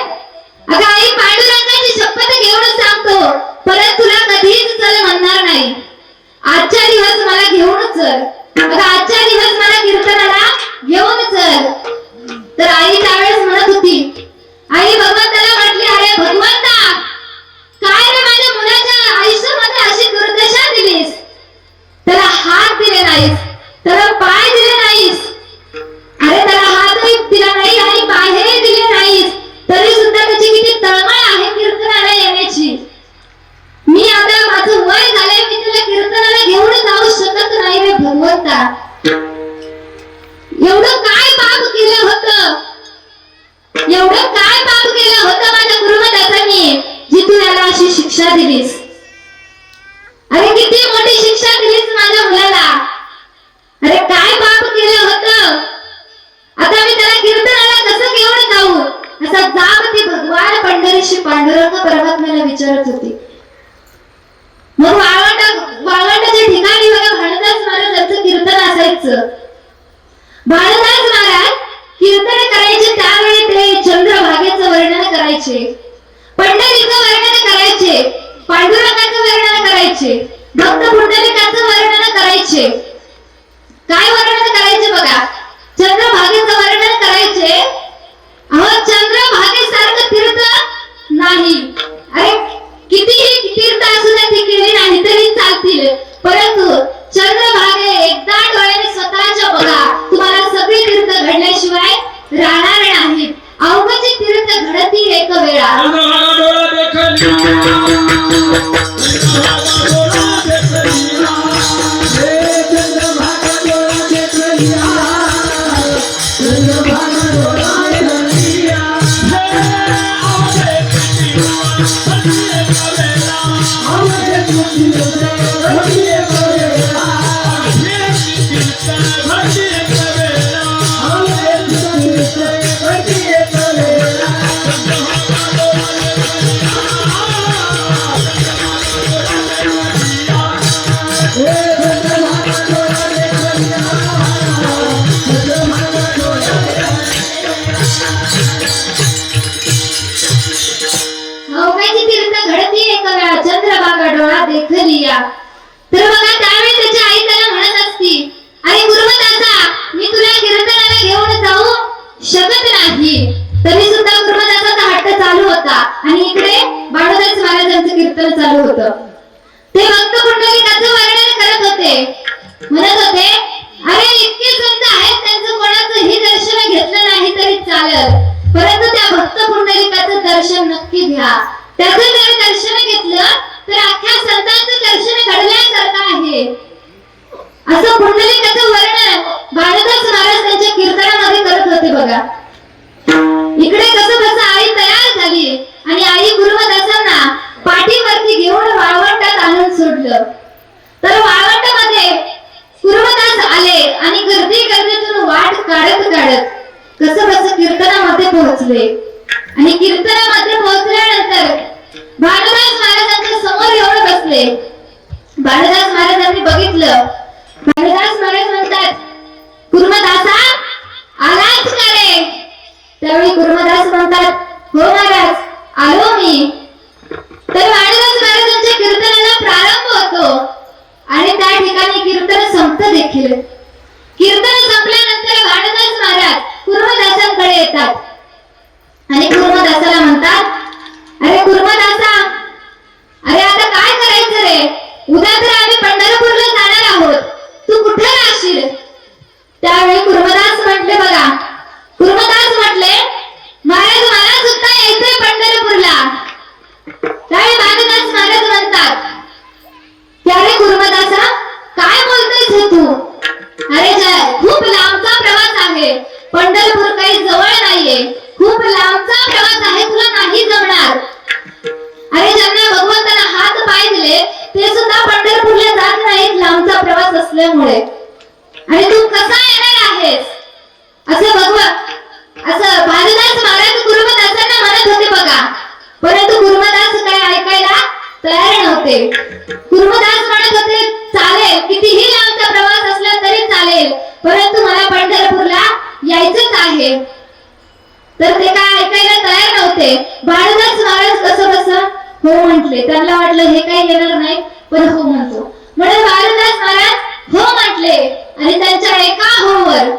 अगं आई, पांडुरंगाची शपथ घेऊनच सांगतो, परत तुला कधीच चल म्हणणार नाही. आजच्या दिवस मला घेऊन चल. अगं आजच्या दिवस मला कीर्तनाला घेऊन चल. तर आई त्यावेळेस म्हणत होती, आई भगवंताला म्हटली, अरे भगवंता, काय रे माझ्या मुलाच्या आयुष्यामध्ये अशी दुर्दशा दिलीस? त्याला हात दिले नाहीस, त्याला पाय दिले नाहीस. अरे त्याला हातही दिला नाही आणि पायही दिले नाहीस, तरी सुद्धा त्याची किती तळमळ आहे कीर्तनाला येण्याची. मी आता माझं वय झालंय, मी तुला कीर्तनाला घेऊन जाऊ शकत नाही रे भगवंता. एवढं काय पाप केलं होतं, एवढं काय पाप केलं होतं माझ्या गुरुमदासांनी, जी तू याला अशी शिक्षा दिलीस. अरे किती मोठी शिक्षा दिलीस माझ्या मुलाला. करत होते. मग वाळवंटाच्या ठिकाणी बघा भानुदास महाराजांचं कीर्तन असायचं. भानुदास महाराज कीर्तन करायचे त्यावेळी ते चंद्रभागेचं वर्णन करायचे, पंढरीचं वर्णन करायचे, पांडुरंगाचं वर्णन करायचे, भक्त पुंडलिकाचं वर्णन करायचे. काय वर्णन करायचे बघा, चंद्रभागेचं वर्णन करायचे. अहो चंद्रभागेसारखं तीर्थ नाही. अरे कितीही तीर्थ असू द्या ती केली नाही तरी चालतील, परंतु चंद्रभागे एकदा डोळ्याने स्वतःच्या बघा, तुम्हाला सगळी तीर्थ घडल्याशिवाय राहणार नाहीत. अवघची तीर्थ घडती एक वेळा. चंद्रभागा डोळा देखलिया, चंद्रभागा डोळा देखलिया, हे चंद्रभागा डोळा देखलिया, चंद्रभागा डोळा देखलिया. आवडे तुझी हरिये कवेला, आवडे तुझी हरिये कवेला. हे चंद्रभागा डोळा देखलिया, चंद्रभागा डोळा अवघ्याची तीर्थ घडती एक वेळा, चंद्रभागा डोळा देखलिया. तर बघा त्यावेळी त्याची आई त्याला म्हणत असती, अरे गुरुमदासा मी तुला कीर्तनाला घेऊन जाऊ शकत नाही. तरी सुद्धा गुरुमदासाचा हट्ट चालू होता आणि इकडे भानुदास महाराजांचं कीर्तन चालू होतं. ते भक्त पुंडलिकाचं वर्णन करत होते, म्हणत होते, अरे इतके संत आहेत त्यांचं कोणाचंही दर्शन घेतलं नाही तरी चालेल, परंतु त्या भक्त पुंडलिकाचं दर्शन नक्की घ्या. त्याचं जर दर्शन घेतलं तर अख्ख्या संतांचं दर्शन घडल्यासारखं आहे. असं पुंडलिकाचं वर्णन भानुदास महाराज त्यांच्या कीर्तनामध्ये करत होते बघा. इकडे कसं बस आई तयार झाली आणि आई गुरुमदासांना पाठीवरती घेऊन वाळवंटात आणून सोडलं. तर वाळवंटामध्ये गुरुमदास आले आणि गर्दीतून वाट काढत कसं बस कीर्तनामध्ये पोहोचले. आणि कीर्तनामध्ये पोहोचल्यानंतर भानुदास महाराजांच्या समोर येऊन बसले. भानुदास महाराजांनी बघितलं. भानुदास महाराज म्हणतात, गुरुमदासा आलाच का रे? त्यावेळी गुरुमदास म्हणतात, हो महाराज आलो मी. तर भानुदास महाराजांच्या कीर्तनाला प्रारंभ होतो आणि त्या ठिकाणी कीर्तन संपत देखील. कीर्तन संपल्यानंतर भानुदास महाराज कुर्मदासांकडे येतात आणि कुर्मदासाला म्हणतात, अरे कुर्मदासा, अरे आता काय करायचं रे? उद्या तर आम्ही पंढरपूरला जाणार आहोत, तू कुठे राहशील? त्यावेळी कुर्मदास म्हटले बघा, कुर्मदास म्हटले, महाराज मला सुद्धा यायचंय पंढरपूरला. त्यावेळी भानुदास महाराज म्हणतात, त्यावेळी कुर्मदासा काय बोलतोयस हे तू? अरे खूप लांबचा प्रवास आहे, पंढरपूर काही जवळ नाहीये, खूप लांबचा प्रवास आहे, तुला नाही जमणार. अरे ज्यांना भगवंताला हात पाय दिले ते सुद्धा पंढरपूरला जात नाहीत लांबचा प्रवास असल्यामुळे, आणि तू कसा येणार आहेस? असं भानुदास महाराज गुरुमदासांना म्हणत होते बघा. परंतु गुरुमदास काय ऐकायला तयार नव्हते. गुरुमदास म्हणत होते, चालेल, कितीही लांबचा प्रवास असला तरी चालेल, परंतु मला पंढरपूरला यायचंच आहे. तर ते काय ऐकायला तयार नव्हते. भानुदास महाराज कसं हो म्हटले. त्यांना वाटलं हे काही येणार नाही, पण हो म्हणतो म्हणून भानुदास महाराज हो म्हटले. आणि त्यांच्या एका होवर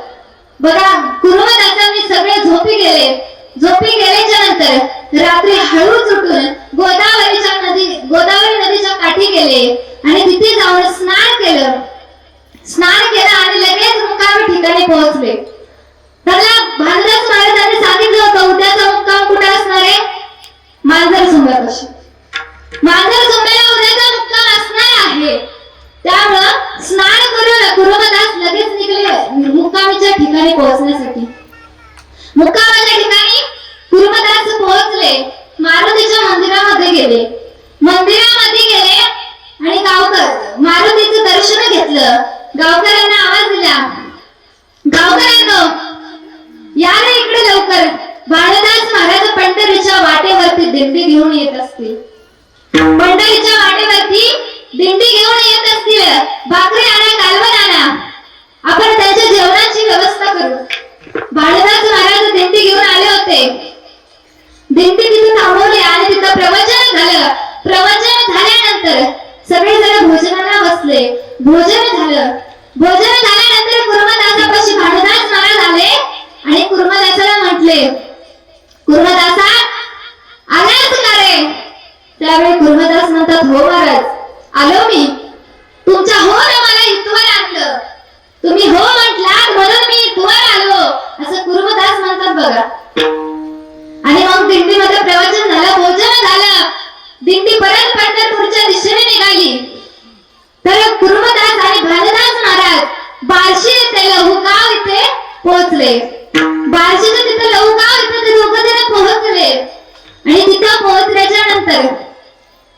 बघा गुरुमदासांनी सगळे झोपी गेले. झोपी गेल्याच्या नंतर रात्री हळूच उठून गोदावरी नदीच्या काठी गेले आणि तिथे जाऊन स्नान केलं आणि लगेच मुक्कामी ठिकाणी पोहोचले. त्याला भानुदास महाराजांनी सांगितलं होतं उद्याचा मुक्काम कुठे असणार आहे? मांजर सुंबरापाशी. मांजर सुंबेला उद्याचा मुक्काम असणार आहे. त्यामुळं स्नान करून गुरुमदास लगेच निघाले मुक्कामीच्या ठिकाणी पोहोचण्यासाठी. मुक्कामाच्या ठिकाणी गुरुमदास पोहोचले. मारुतीच्या मंदिरामध्ये गेले. मंदिरामध्ये गेले आणि मारुतीचं दर्शन घेतलं. गावकऱ्यांना आवाज दिला, गावकऱ्यांनो या रे इकडे लवकर, भानुदास महाराज पंढरीच्या वाटेवरती दिंडी घेऊन येत असतील. दिंडी घेऊन येत असतील, भाकरी आणा, कालवण आणा, आपण त्यांच्या जेवणाची व्यवस्था करू. भानुदास महाराज दिंडी घेऊन आले होते. दिंडी तिथे थांबवली आणि तिथं प्रवचन झालं. प्रवचन झाल्यानंतर सगळेजण भोजनाला बसले. भोजन झालं. भोजन झाल्यानंतर कुर्मदासापाशी भानुदास महाराज आले आणि कुर्मदासाला म्हटले, कुर्मदासा आलास का रे? त्यावेळी कुर्मदास म्हणतात, हो महाराज आलो मी. तुमच्या हो ने मला इथवर आणलं. तुम्ही हो म्हटलात म्हणून मी इथवर आलो, असं कुर्मदास म्हणतात बघा. आणि मग दिंडीमध्ये प्रवचन झालं, भोजन झालं. दिंडी परत पंढरपूरच्या दिशेने निघाली. तर कुर्मदास आणि भानुदास महाराज बार्शी येथे लहुगाव इथे पोहोचले. बार्शीच्या तिथे लहुगाव इथे ते दोघं जण पोहोचले. आणि तिथं पोहोचल्याच्या नंतर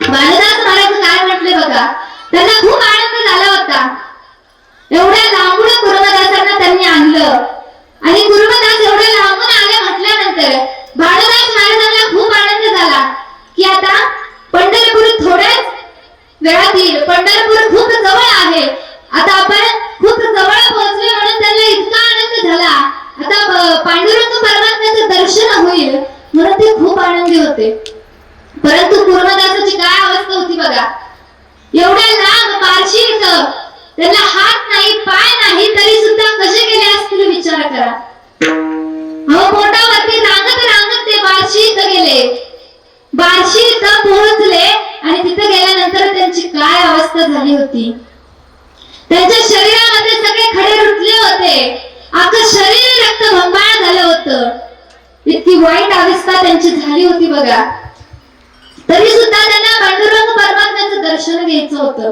भानुदास महाराज काय म्हटले बघा, त्यांना खूप आनंद झाला होता. एवढ्या लांबून कुर्मदासांना त्यांनी आणलं आणि कुर्मदास एवढ्या लांबून आले म्हटल्यानंतर भानुदास महाराजांना खूप आनंद झाला की आता पंढरपूर थोड्याच वेळात येईल. पंढरपूर खूप जवळ आहे. आता आपण खूप जवळ पोहोचले म्हणून त्यांना इतका आनंद झाला. आता पांडुरंग परमात्म्याचं दर्शन होईल म्हणून ते खूप आनंदी होते. परंतु कुर्मदासाची काय अवस्था होती बघा. एवढ्या लांब बार्शी इथं त्यांना हात नाही, पाय नाही, तरी सुद्धा कसे गेले असतील विचार करा. हो, पोटावरती रांगत रांगत ते बार्शी इथं गेले. बार्शी इथं पोहोचले आणि तिथं गेल्यानंतर त्यांची काय अवस्था झाली होती. त्यांच्या शरीरामध्ये सगळे खडे रुतले होते. अख्खं शरीर रक्तभंबाळ झालं होतं. इतकी वाईट अवस्था त्यांची झाली होती बघा. तरी सुद्धा त्यांना पांडुरंग परमात्म्याचं दर्शन घ्यायचं होतं.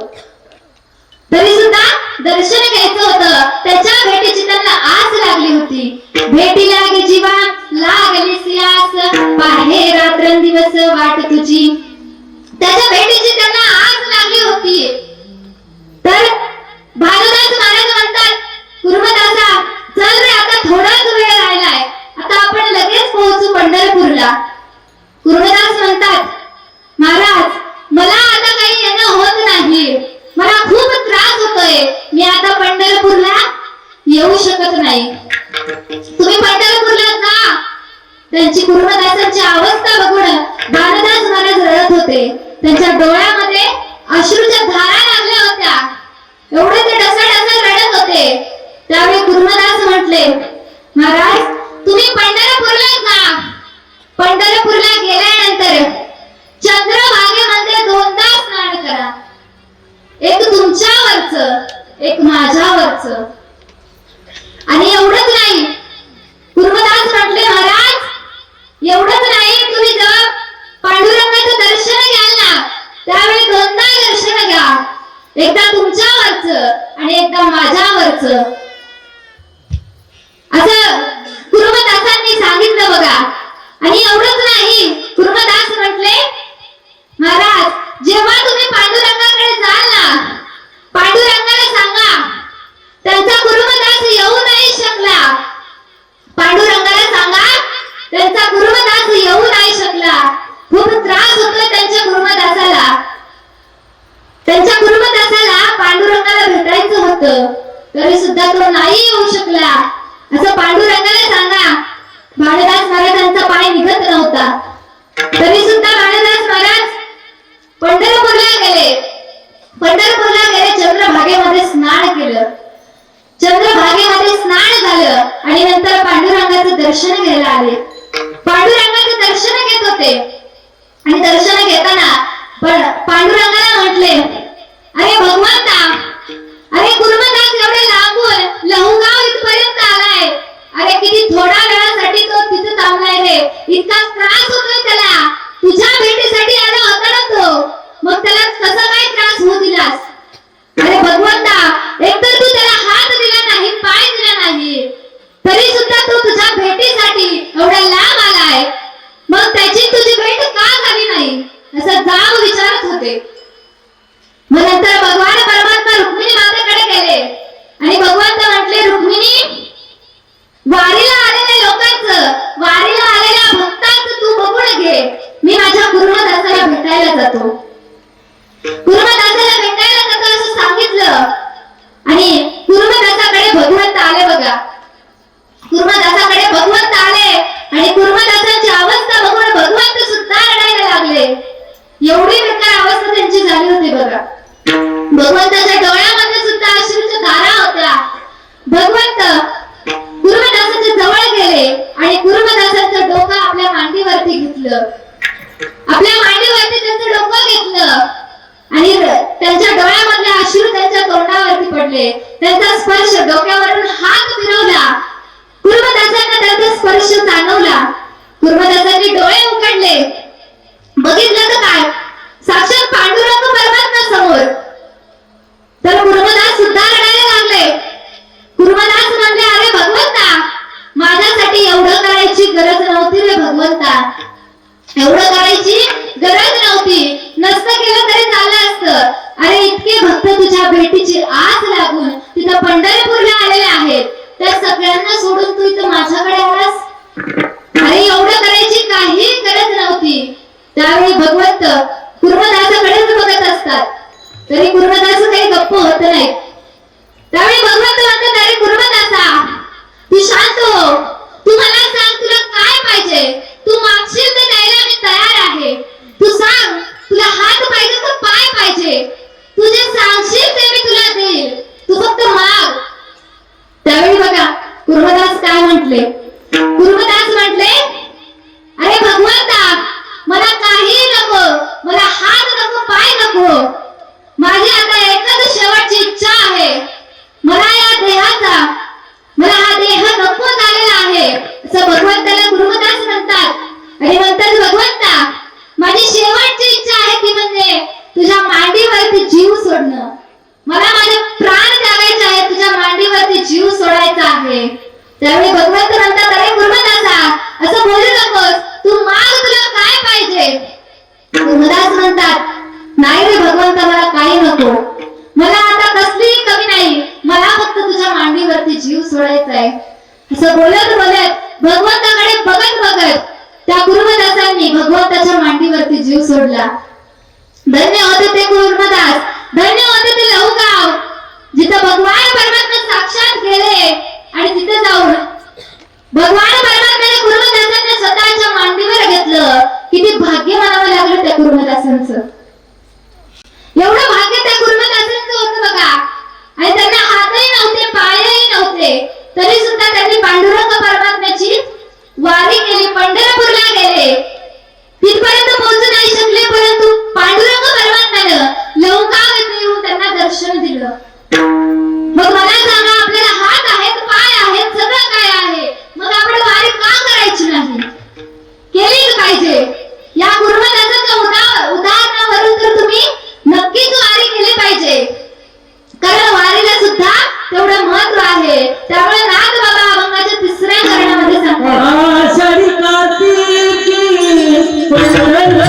तरी सुद्धा दर्शन घ्यायचं होतं. त्याच्या भेटीची त्यांना आस लागली होती. भेटी लागे जीवा लागली सियास, पाहे रात्रंदिवस वाट तुझी. त्याच्या भेटीची त्यांना आस लागली होती. तर भानुदास महाराज म्हणतात, कुर्मदासा चल रे, आता थोडाच वेळ राहिलाय, आता आपण लगेच पोहोचू पंढरपूरला. कुर्मदास म्हणतात, महाराज मला आता काही येणं होत नाही, मला खूप त्रास होतोय, मी आता पंढरपूरला येऊ शकत नाही. तुम्ही पंढरपूरला जा. त्यांची कुर्मदासांची अवस्था बघून भानुदास महाराज रडत होते. त्यांच्या डोळ्यामध्ये अश्रूच्या धारा लागल्या होत्या. एवढे ते ढसाढसा रडत होते. त्यावेळी कुर्मदास म्हटले, महाराज तुम्ही पंढरपूरला जा. पंढरपूरला गेल्यानंतर चंद्रभागेमध्ये दोनदा स्नान करा. एक तुमच्यावरच, एक माझ्यावरच. आणि एवढंच नाही, कुर्मदास म्हटले, महाराज एवढंच नाही, तुम्ही जेव्हा पांडुरंगाचं दर्शन घ्याल ना, त्यावेळी दोनदा दर्शन घ्या. एकदा तुमच्यावरच आणि एकदा माझ्यावरच. असं कुर्मदासांनी सांगितलं बघा. आणि एवढंच नाही, कुर्मदास म्हटले, महाराज जेव्हा तुम्ही पांडुरंगाकडे जाल ना, पांडुरंगाला सांगा. त्यांचा कुर्मदास येऊ नाही शकला. पांडुरंगाला सांगा, त्यांचा कुर्मदास येऊ नाही शकला. खूप त्रास होतोय त्यांच्या कुर्मदासाला. त्यांच्या कुर्मदासाला पांडुरंगाला भेटायचं होतं, तरी सुद्धा तो नाही येऊ शकला. असं पांडुरंगाला सांगा. भानुदास महाराजांचा पाय निघत नव्हता. तरी सुद्धा भानुदास महाराज पंढरपूरला गेले. पंढरपूरला गेले, चंद्रभागेमध्ये स्नान केलं. चंद्रभागेमध्ये स्नान झालं आणि नंतर पांडुरंगाचं दर्शन घ्यायला आले. पांडुरंगाचं दर्शन घेत होते आणि दर्शन घेताना पांडुरंगाला म्हटले, अरे भगवंता, अरे कुर्मदास एवढे लांबून लहुगाव इथपर्यंत आलाय. अरे किती थोड्या वेळासाठी तो तिथे थांबलाय रे. इतका त्रास होतोय त्याला. तुझ्या भेटीसाठी आला होता ना तो, मग त्याला कसा काय त्रास होऊ दिलास? अरे भगवंता, एकतर तू त्याला हात दिला नाही, पाय दिला नाही, तरी सुद्धा तो तुझ्या भेटीसाठी एवढा लांब आलाय. मग त्याची तुझी भेट का झाली नाही? असं जाब विचारत होते. मग नंतर भगवान एवढी बेकार अवस्था त्यांची झाली होती बघा. भगवंताच्या डोळ्यामध्ये सुद्धा अश्रूच्या धारा होत्या. भगवंत कुर्मदासाच्या जवळ गेले आणि कुर्मदासाचं डोकं आपल्या मांडीवरती घेतलं. आपल्या मांडीवरती त्यांचं डोकं घेतलं आणि त्यांच्या डोळ्यामधले अश्रू त्यांच्या तोंडावरती पडले. त्यांचा स्पर्श डोक्यावरून हात फिरवला. कुर्मदासांना त्यांचा स्पर्श जाणवला. कुर्मदासांनी डोळे उघडले. बघितलं तर काय, साक्षात पांडुरंग परमात्मा समोर. तर कुर्मदास सुद्धा रडायला लागले. कुर्मदास म्हणले, अरे भगवंता, माझ्यासाठी एवढं करायची गरज नव्हती रे भगवंता, एवढं करायची गरज नव्हती. नसतं केलं तरी झालं असतं. अरे इतके भक्त तुझ्या भेटीची आस लागून तिथं पंढरपूरला आलेले आहेत, त्या सगळ्यांना सोडून तू इथं माझ्याकडे आलास. अरे एवढं करायची काही गरज नव्हती. त्यावेळी भगवंत कुर्मदासाकडेच बघत असतात, तरी कुर्मदास काही गप्प होत नाही. त्यावेळी भगवंत म्हणतात, अरे कुर्मदासा, तू शांत हो. तू मला सांग, तुला काय पाहिजे? तू मागशील ते द्यायला मी तयार आहे. तू सांग, तुला हात पाहिजे तर पाय पाहिजे. तू जे सांगशील ते मी तुला देईल. तू फक्त माग. त्यावेळी बघा कुर्मदास काय म्हटले. कुर्मदास म्हटले, अरे भगवंता, मला काही नको, मला हात नको, पाय नको. माझी आता एकच शेवटची इच्छा आहे. मला या देहाचा, मला हा देह नको झालेला आहे, असं भगवंताला कुर्मदास म्हणतात. आणि म्हणतात, भगवंता, माझी शेवटची इच्छा आहे ती म्हणजे तुझ्या मांडीवरती जीव सोडणं. मला माझे प्राण त्यागायचे आहे, तुझ्या मांडीवरती जीव सोडायचा आहे. त्यावेळी भगवंत म्हणतात, अरे कुर्मदासा, असं बोलू नकोस, तू माग, तुला काय पाहिजे? कुर्मदास म्हणतात, नाही रे भगवंता, मला काही नको. मला आता कसलीही कमी नाही, मला फक्त तुझ्या मांडीवरती जीव सोडायचा आहे. असं बोलत बोलत भगवंताकडे बघत बघत त्या कुर्मदासांनी भगवंताच्या मांडीवरती जीव सोडला. धन्य होते ते कुर्मदास, धन्य होते ते लहुगाव, जिथं भगवान परमात्मा साक्षात गेले आणि तिथे जाऊन भगवान परमात्म्याने कुर्मदासांना स्वतःच्या मांडीवर घेतलं. किती भाग्य म्हणावं लागलं त्या कुर्मदासांचं. एवढं भाग्य त्या कुर्मदासांचं होतं बघा. आणि त्यांना हातही नव्हते, पायही नव्हते, तरी सुद्धा त्यांनी पांडुरंग परमात्म्याची वारी केली. पंढरपूरला गेले. तिथपर्यंत पोहोचू नाही शकले, परंतु पांडुरंग परमात्म्यानं लहुगाव येथे येऊन त्यांना दर्शन दिलं. मग मला सांगा, आपल्याला हात आहेत, पाय आहेत, सगळं काय आहे, मग आपण वारी का करायची नाही? केलीच पाहिजे. या कुर्मदासाच्या उदाहरणावरून तर तुम्ही नक्कीच वारी केली पाहिजे, कारण वारीला सुद्धा तेवढं महत्व आहे. त्यामुळे नाथ बाबा अभंगाच्या 3ऱ्या चरणामध्ये सांगतात, आषाढी कार्तिकी पंढरवरी,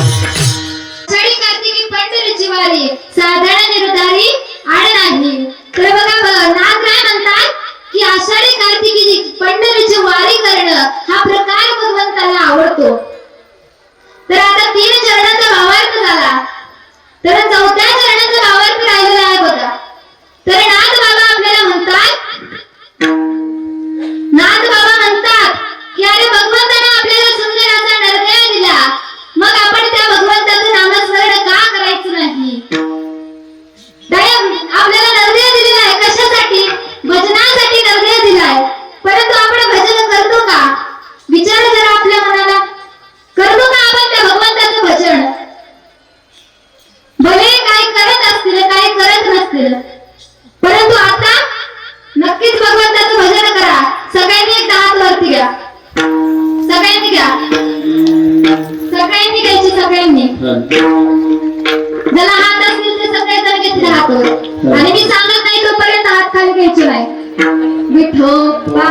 आषाढी कार्तिकी पंढरीची वारी साधारण निर्धारी आड नाही. तर बघा नाथ काय म्हणतात की आषाढी कार्तिकी पंढरीची वारी करणं हा प्रकार भगवंताला आवडतो. तर आता 3 चरणांचा भावार्थ झाला, तर 4थ्या चरणाचा भावार्थ राहिलेला आहे बघा. तर नाथ बाबा आपल्याला म्हणतात की अरे भगवंताने आपल्याला सुंदर असा नरदेह दिला, मग आपण त्या भगवंताचं नामस्मरण का करायचं नाही. आपल्याला नरदेह दिलेला आहे कशासाठी? भजनासाठी नरदेह दिलाय. परंतु आपण भजन करतो का? विचार जरा आपल्या मनाला, करतो का आपण त्या भगवंताचं भजन? भले काही करत असतील काही करत नसतील, परंतु आता नक्कीच भगवंताचं भजन करा. सगळ्यांनी एकदा हात वरती घ्या, सगळ्यांनी घ्या, सगळ्यांनी घ्यायची, सगळ्यांनी. ज्याला हात असतील ते सगळे जण घेतले हात वर. आणि मी सांगत नाही तोपर्यंत हात खाली घ्यायचे नाही. विठोबा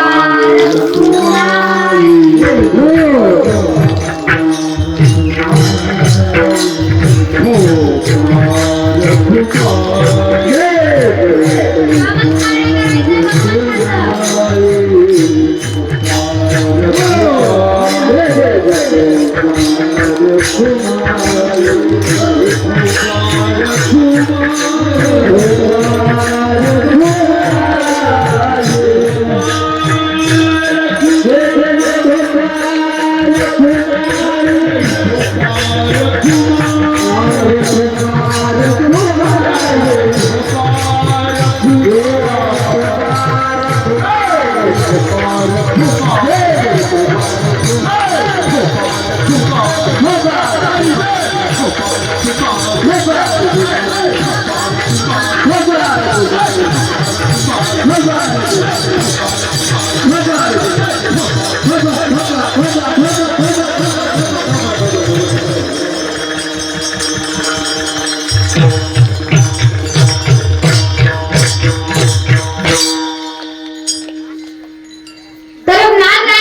तर नाथ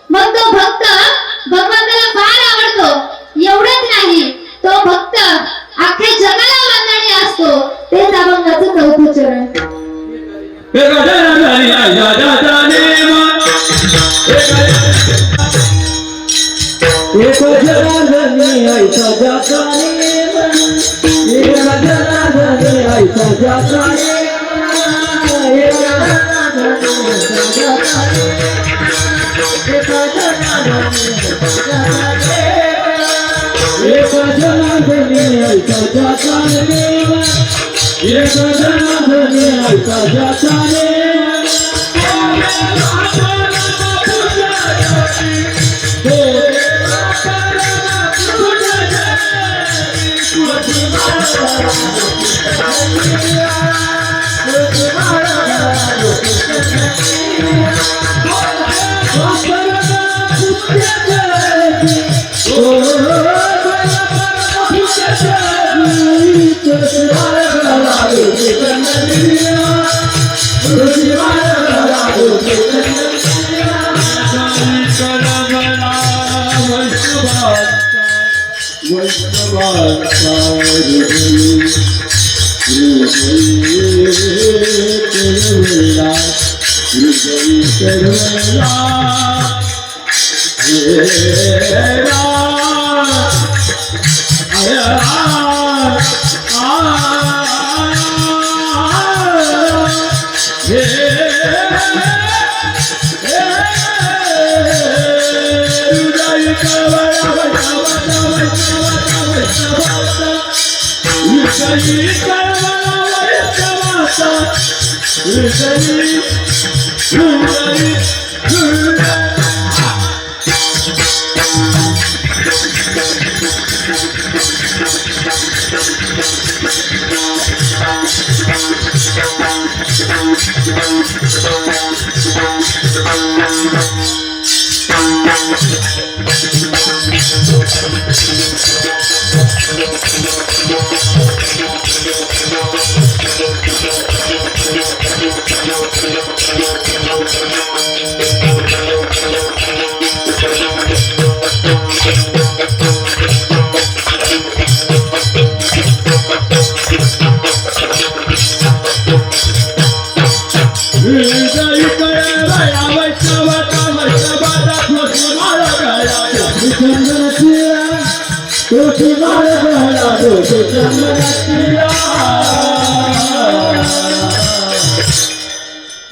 मग तो भक्त भगवंताला फार आवडतो. एवढंच नाही, तो भक्त अख्ख्या जगाला वंदनीय असतो. तेच अभंगाचं चौथं चरण. एक जनार्दनी ऐसा जाता नेम, एक जनार्दनी ऐसा जाता नेम, एक जनार्दनी ऐसा जाता नेम, एक जनार्दनी ऐसा जाता नेम, एक जनार्दनी ऐसा जाता नेम.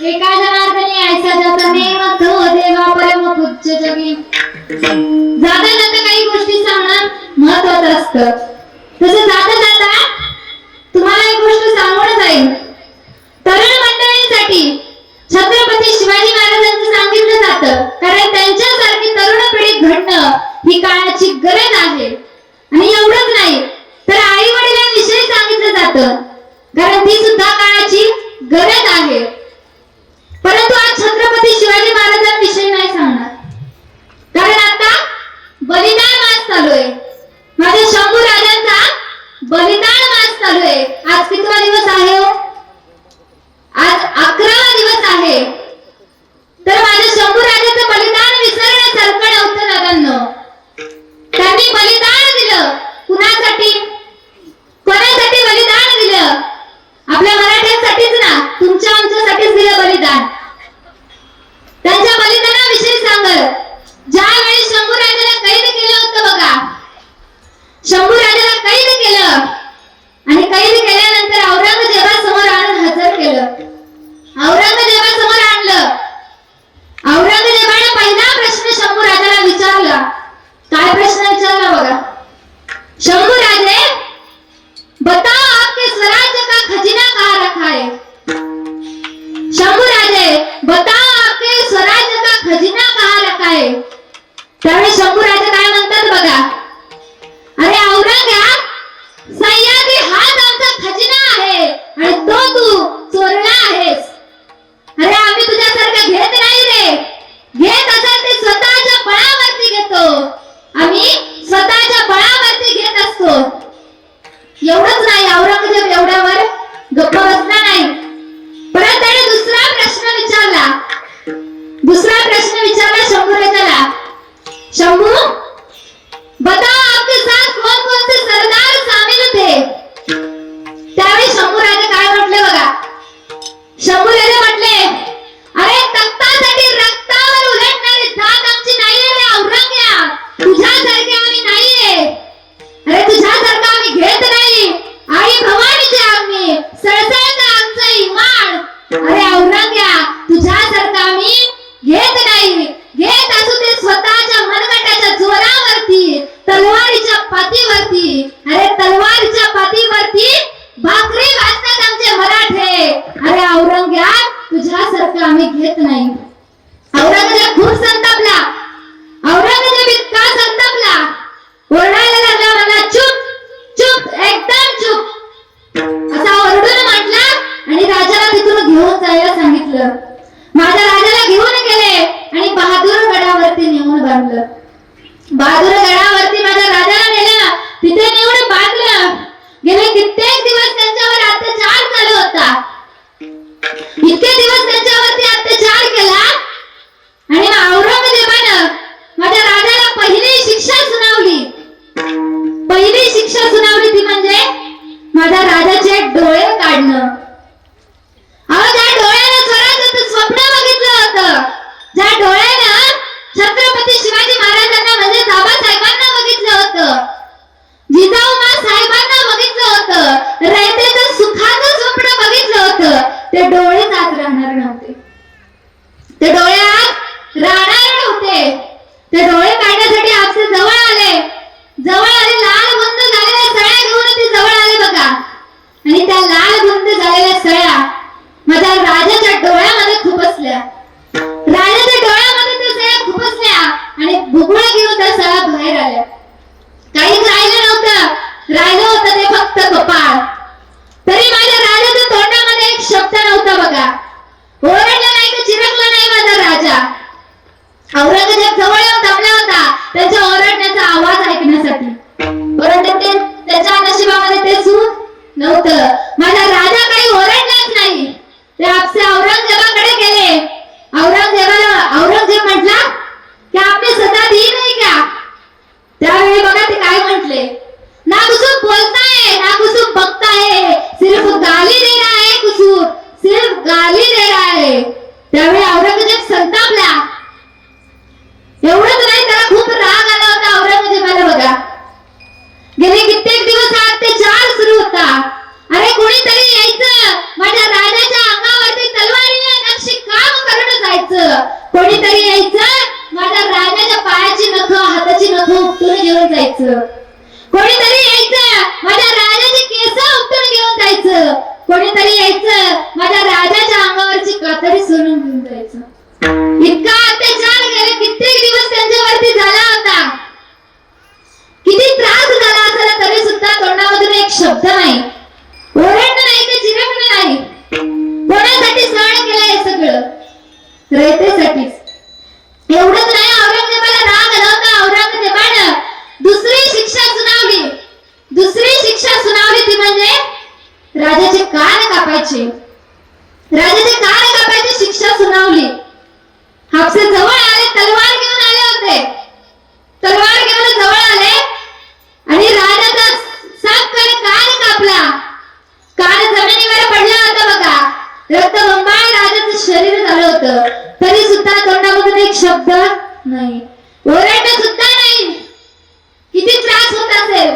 एका जनार्दनी ऐसा जाता नेम, तो देवा परम पूज्य जगी. जाता जाता काही गोष्टी सांगणं महत्वाचं असतं. तसं जाता जाता तुम्हाला एक गोष्ट सांगून जाईल. तरुण मंडळींसाठी छत्रपती शिवाजी महाराजांचं सांगितलं जातं, कारण त्यांच्यासारखी तरुण पिढी घडणं ही काळाची गरज आहे. आणि एवढंच नाही तर आई वडिलांविषयी सांगितलं जातं, कारण ती सुद्धा काळाची गरज आहे. परंतु आज छत्रपती शिवाजी महाराजांविषयी नाही सांगणार, कारण आता बलिदान मास चालू आहे. माझ्या शंभू राजांचा बलिदान मास चालू आहे. आज कितवा दिवस आहे हो? आज 11वा दिवस आहे. तर माझ्या शंभू राजाचं बलिदान विसरण्यासारखं नव्हतं दादांनो. त्यांनी बलिदान दिलं. कुणासाठी? कोणासाठी बलिदान दिलं? आपल्या मराठ्यांसाठीच ना, तुमच्या आमच्यासाठीच दिलं बलिदान. काढणं. अहो ज्या डोळ्यानं स्वराज्याचं स्वप्न बघितलं होतं, ज्या डोळ्यानं छत्रपती शिवाजी महाराजांना म्हणजे बाबासाहेबांना बघितलं होतं, जिजाऊमा साहेबांना बघितलं होतं, रयतेचं सुखाचं स्वप्न बघितलं होतं, ते डोळेच आज राहणार नव्हते. ते डोळे आज राहणार नव्हते. ते डोळे काढण्यासाठी आपसे जवळ आले, लाल बुंद झालेल्या सळ्या घेऊन ते जवळ आले बघा. आणि त्या लाल बुंद झालेल्या सळ्या माझ्या राजाच्या डोळ्यामध्ये खुपसल्या. राजाच्या डोळ्यामध्ये त्या सळ्या खुपसल्या आणि भुगुळा घेऊन त्या सळ्या बाहेर आल्या. काहीच राहिलं नव्हतं, राहिलं होतं ते फक्त कपाळ. तरी माझ्या राजाच्या तोंडामध्ये एक शब्द नव्हता बघा. ओरडला नाही का चिरकला नाही माझा राजा. औरंगजेब जवळ येऊन थांबला होता त्याच्या ओरडण्याचा आवाज ऐकण्यासाठी, परंतु ते त्याच्या नशिबामध्ये ते सुख नव्हतं. माझा राजा काही ओरडलाच नाही. ते आपसे औरंगजेबाकडे गेले. औरंगजेब म्हटला की आपने सजा दी नाही का? त्यावेळी बघा ते काय म्हटले, ना कुछ बोलता है ना कुछ बकता है, सिर्फ गाली दे रहा है, कुछ सिर्फ गाली दे रहा है. त्यावेळी औरंगजेब संतापला. एवढंच नाही, त्याला खूप राग आला होता औरंगजेबाला बघा. गेले कित्येक दिवस हा अत्याचार सुरू होता. अरे कोणीतरी यायचं, माझ्या राजाच्या अंगावरती तलवारीने नक्षी काम करून जायचं. कोणीतरी यायचं, माझ्या राजाच्या पायाची नखं हाताची नखं उपटून घेऊन जायचं. कोणीतरी यायचं, माझ्या राजाची केस उपटून घेऊन जायचं. कोणीतरी यायचं, माझ्या राजाच्या अंगावरची कातडी सोडून घेऊन जायचं. इतका अत्याचार गेले कित्येक दिवस त्यांच्यावरती झाला होता. किती त्रास झाला असेल तरी सुद्धा तोंडामधून एक शब्द नाही, ओरडणं नाही ते चिरकणं नाही. कोणासाठी सहन केलं हे सगळं? रयतेसाठीच. एवढंच नाही, औरंगजेबाला राग आला होता. औरंगजेबानं दुसरी शिक्षा सुनावली. दुसरी शिक्षा सुनावली ती म्हणजे राजाचे कान कापायचे. राजाचे कान कापायची शिक्षा सुनावली. आपसे जवळ आले, तलवार घेऊन आले होते. तलवार घेऊन जवळ आले आणि राजाचा सापकाने कान कापला. कान जमिनीवर पडला होता बघा. रक्तबंबाळ राजाचं शरीर झालं होतं. तरी सुद्धा तोंडामधून एक शब्द नाही, ओरडणं सुद्धा नाही. किती त्रास होत असेल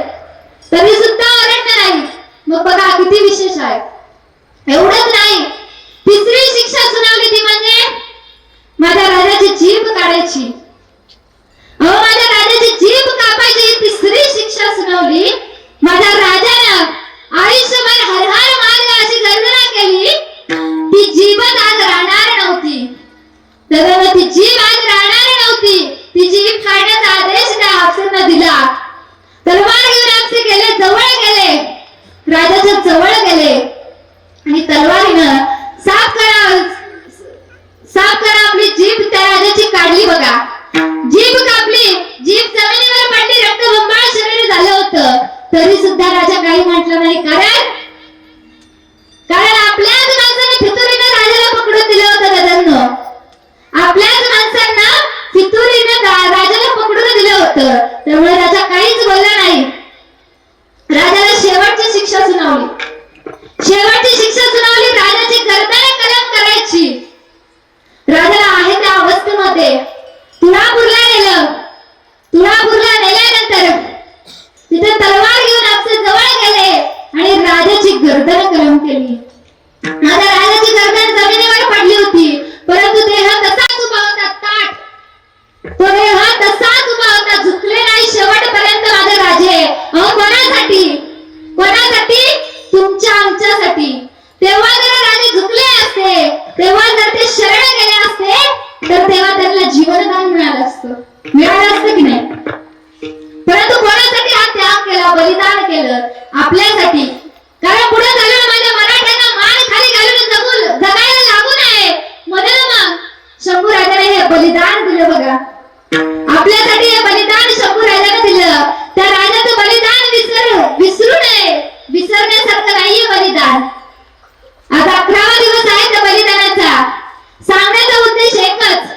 तरी सुद्धा ओरडणं नाही. मग बघा किती विशेष आहे. एवढंच नाही, तिसरी शिक्षा सुनावली ती म्हणजे माझ्या राजाची जीभ काढायची. अहो माझ्या राजाची जीभ कापायची ही तिसरी शिक्षा सुनावली. माझ्या राजानं आयुष्यभर हर हर महादेव अशी गर्जना केली. ती जीभच आज राहणार नव्हती. त्यामुळे ती जीभ आज राहणार नव्हती. ती जीभ काढण्याचा आदेश त्या अफसरनं दिला. तलवार घेऊन आपसे गेले, जवळ गेले, राजाच्या जवळ गेले आणि तलवारीनं साफ करा आपली जीभ त्या राजाची काढली बघा. जीभ कापली, जीभ जमिनीवर पडली, रक्तबंबाळ शरीर झालं होतं. तरी सुद्धा राजा काही म्हटलं नाही. कारण आपल्याच माणसाने फितुरीनं राजाला पकडून दिलं होतं दादांनो. आपल्याच माणसांना फितुरीनं राजाला पकडून दिलं होतं. त्यामुळे राजा काहीच बोलला नाही. राजाला शेवटची शिक्षा सुनावली. शेवटची शिक्षा सुनावली, राजाची गर्दन कलम करायची. राजाला आहे त्या अवस्थेमध्ये तुळापूरला नेलं. तुळापूरला नेल्यानंतर तिथे तलवार घेऊन आपसे जवळ गेले आणि राजाची गर्दन कलम केली. माझ्या राजाची गर्दन जमिनीवर पडली होती, परंतु देह तसाच उभा होता ताठ. तो देह तसाच उभा होता, झुकले नाही शेवटपर्यंत माझे राजे. अहो कोणासाठी? कोणासाठी? तुमच्या आमच्यासाठी. तेव्हा जर राजे झुकले असते, तेव्हा जर ते शरण गेले असते, तर तेव्हा त्यांना जीवनदान मिळालं असतं की नाही? परंतु कोणासाठी हा त्याग केला, बलिदान केलं? आपल्यासाठी. कारण पुढे चालून माझ्या मराठ्यांना मान खाली घालून जगायला लागू नये म्हणून मग शंभू राजाने हे बलिदान दिलं बघा. आपल्यासाठी हे बलिदान शंभू राजाने दिलं. त्या राजाचं बलिदान विसरू नये. विसरण्यासारखं नाहीये बलिदान. आज 11वा दिवस आहे त्या बलिदानाचा. सांगण्याचा उद्देश एकच,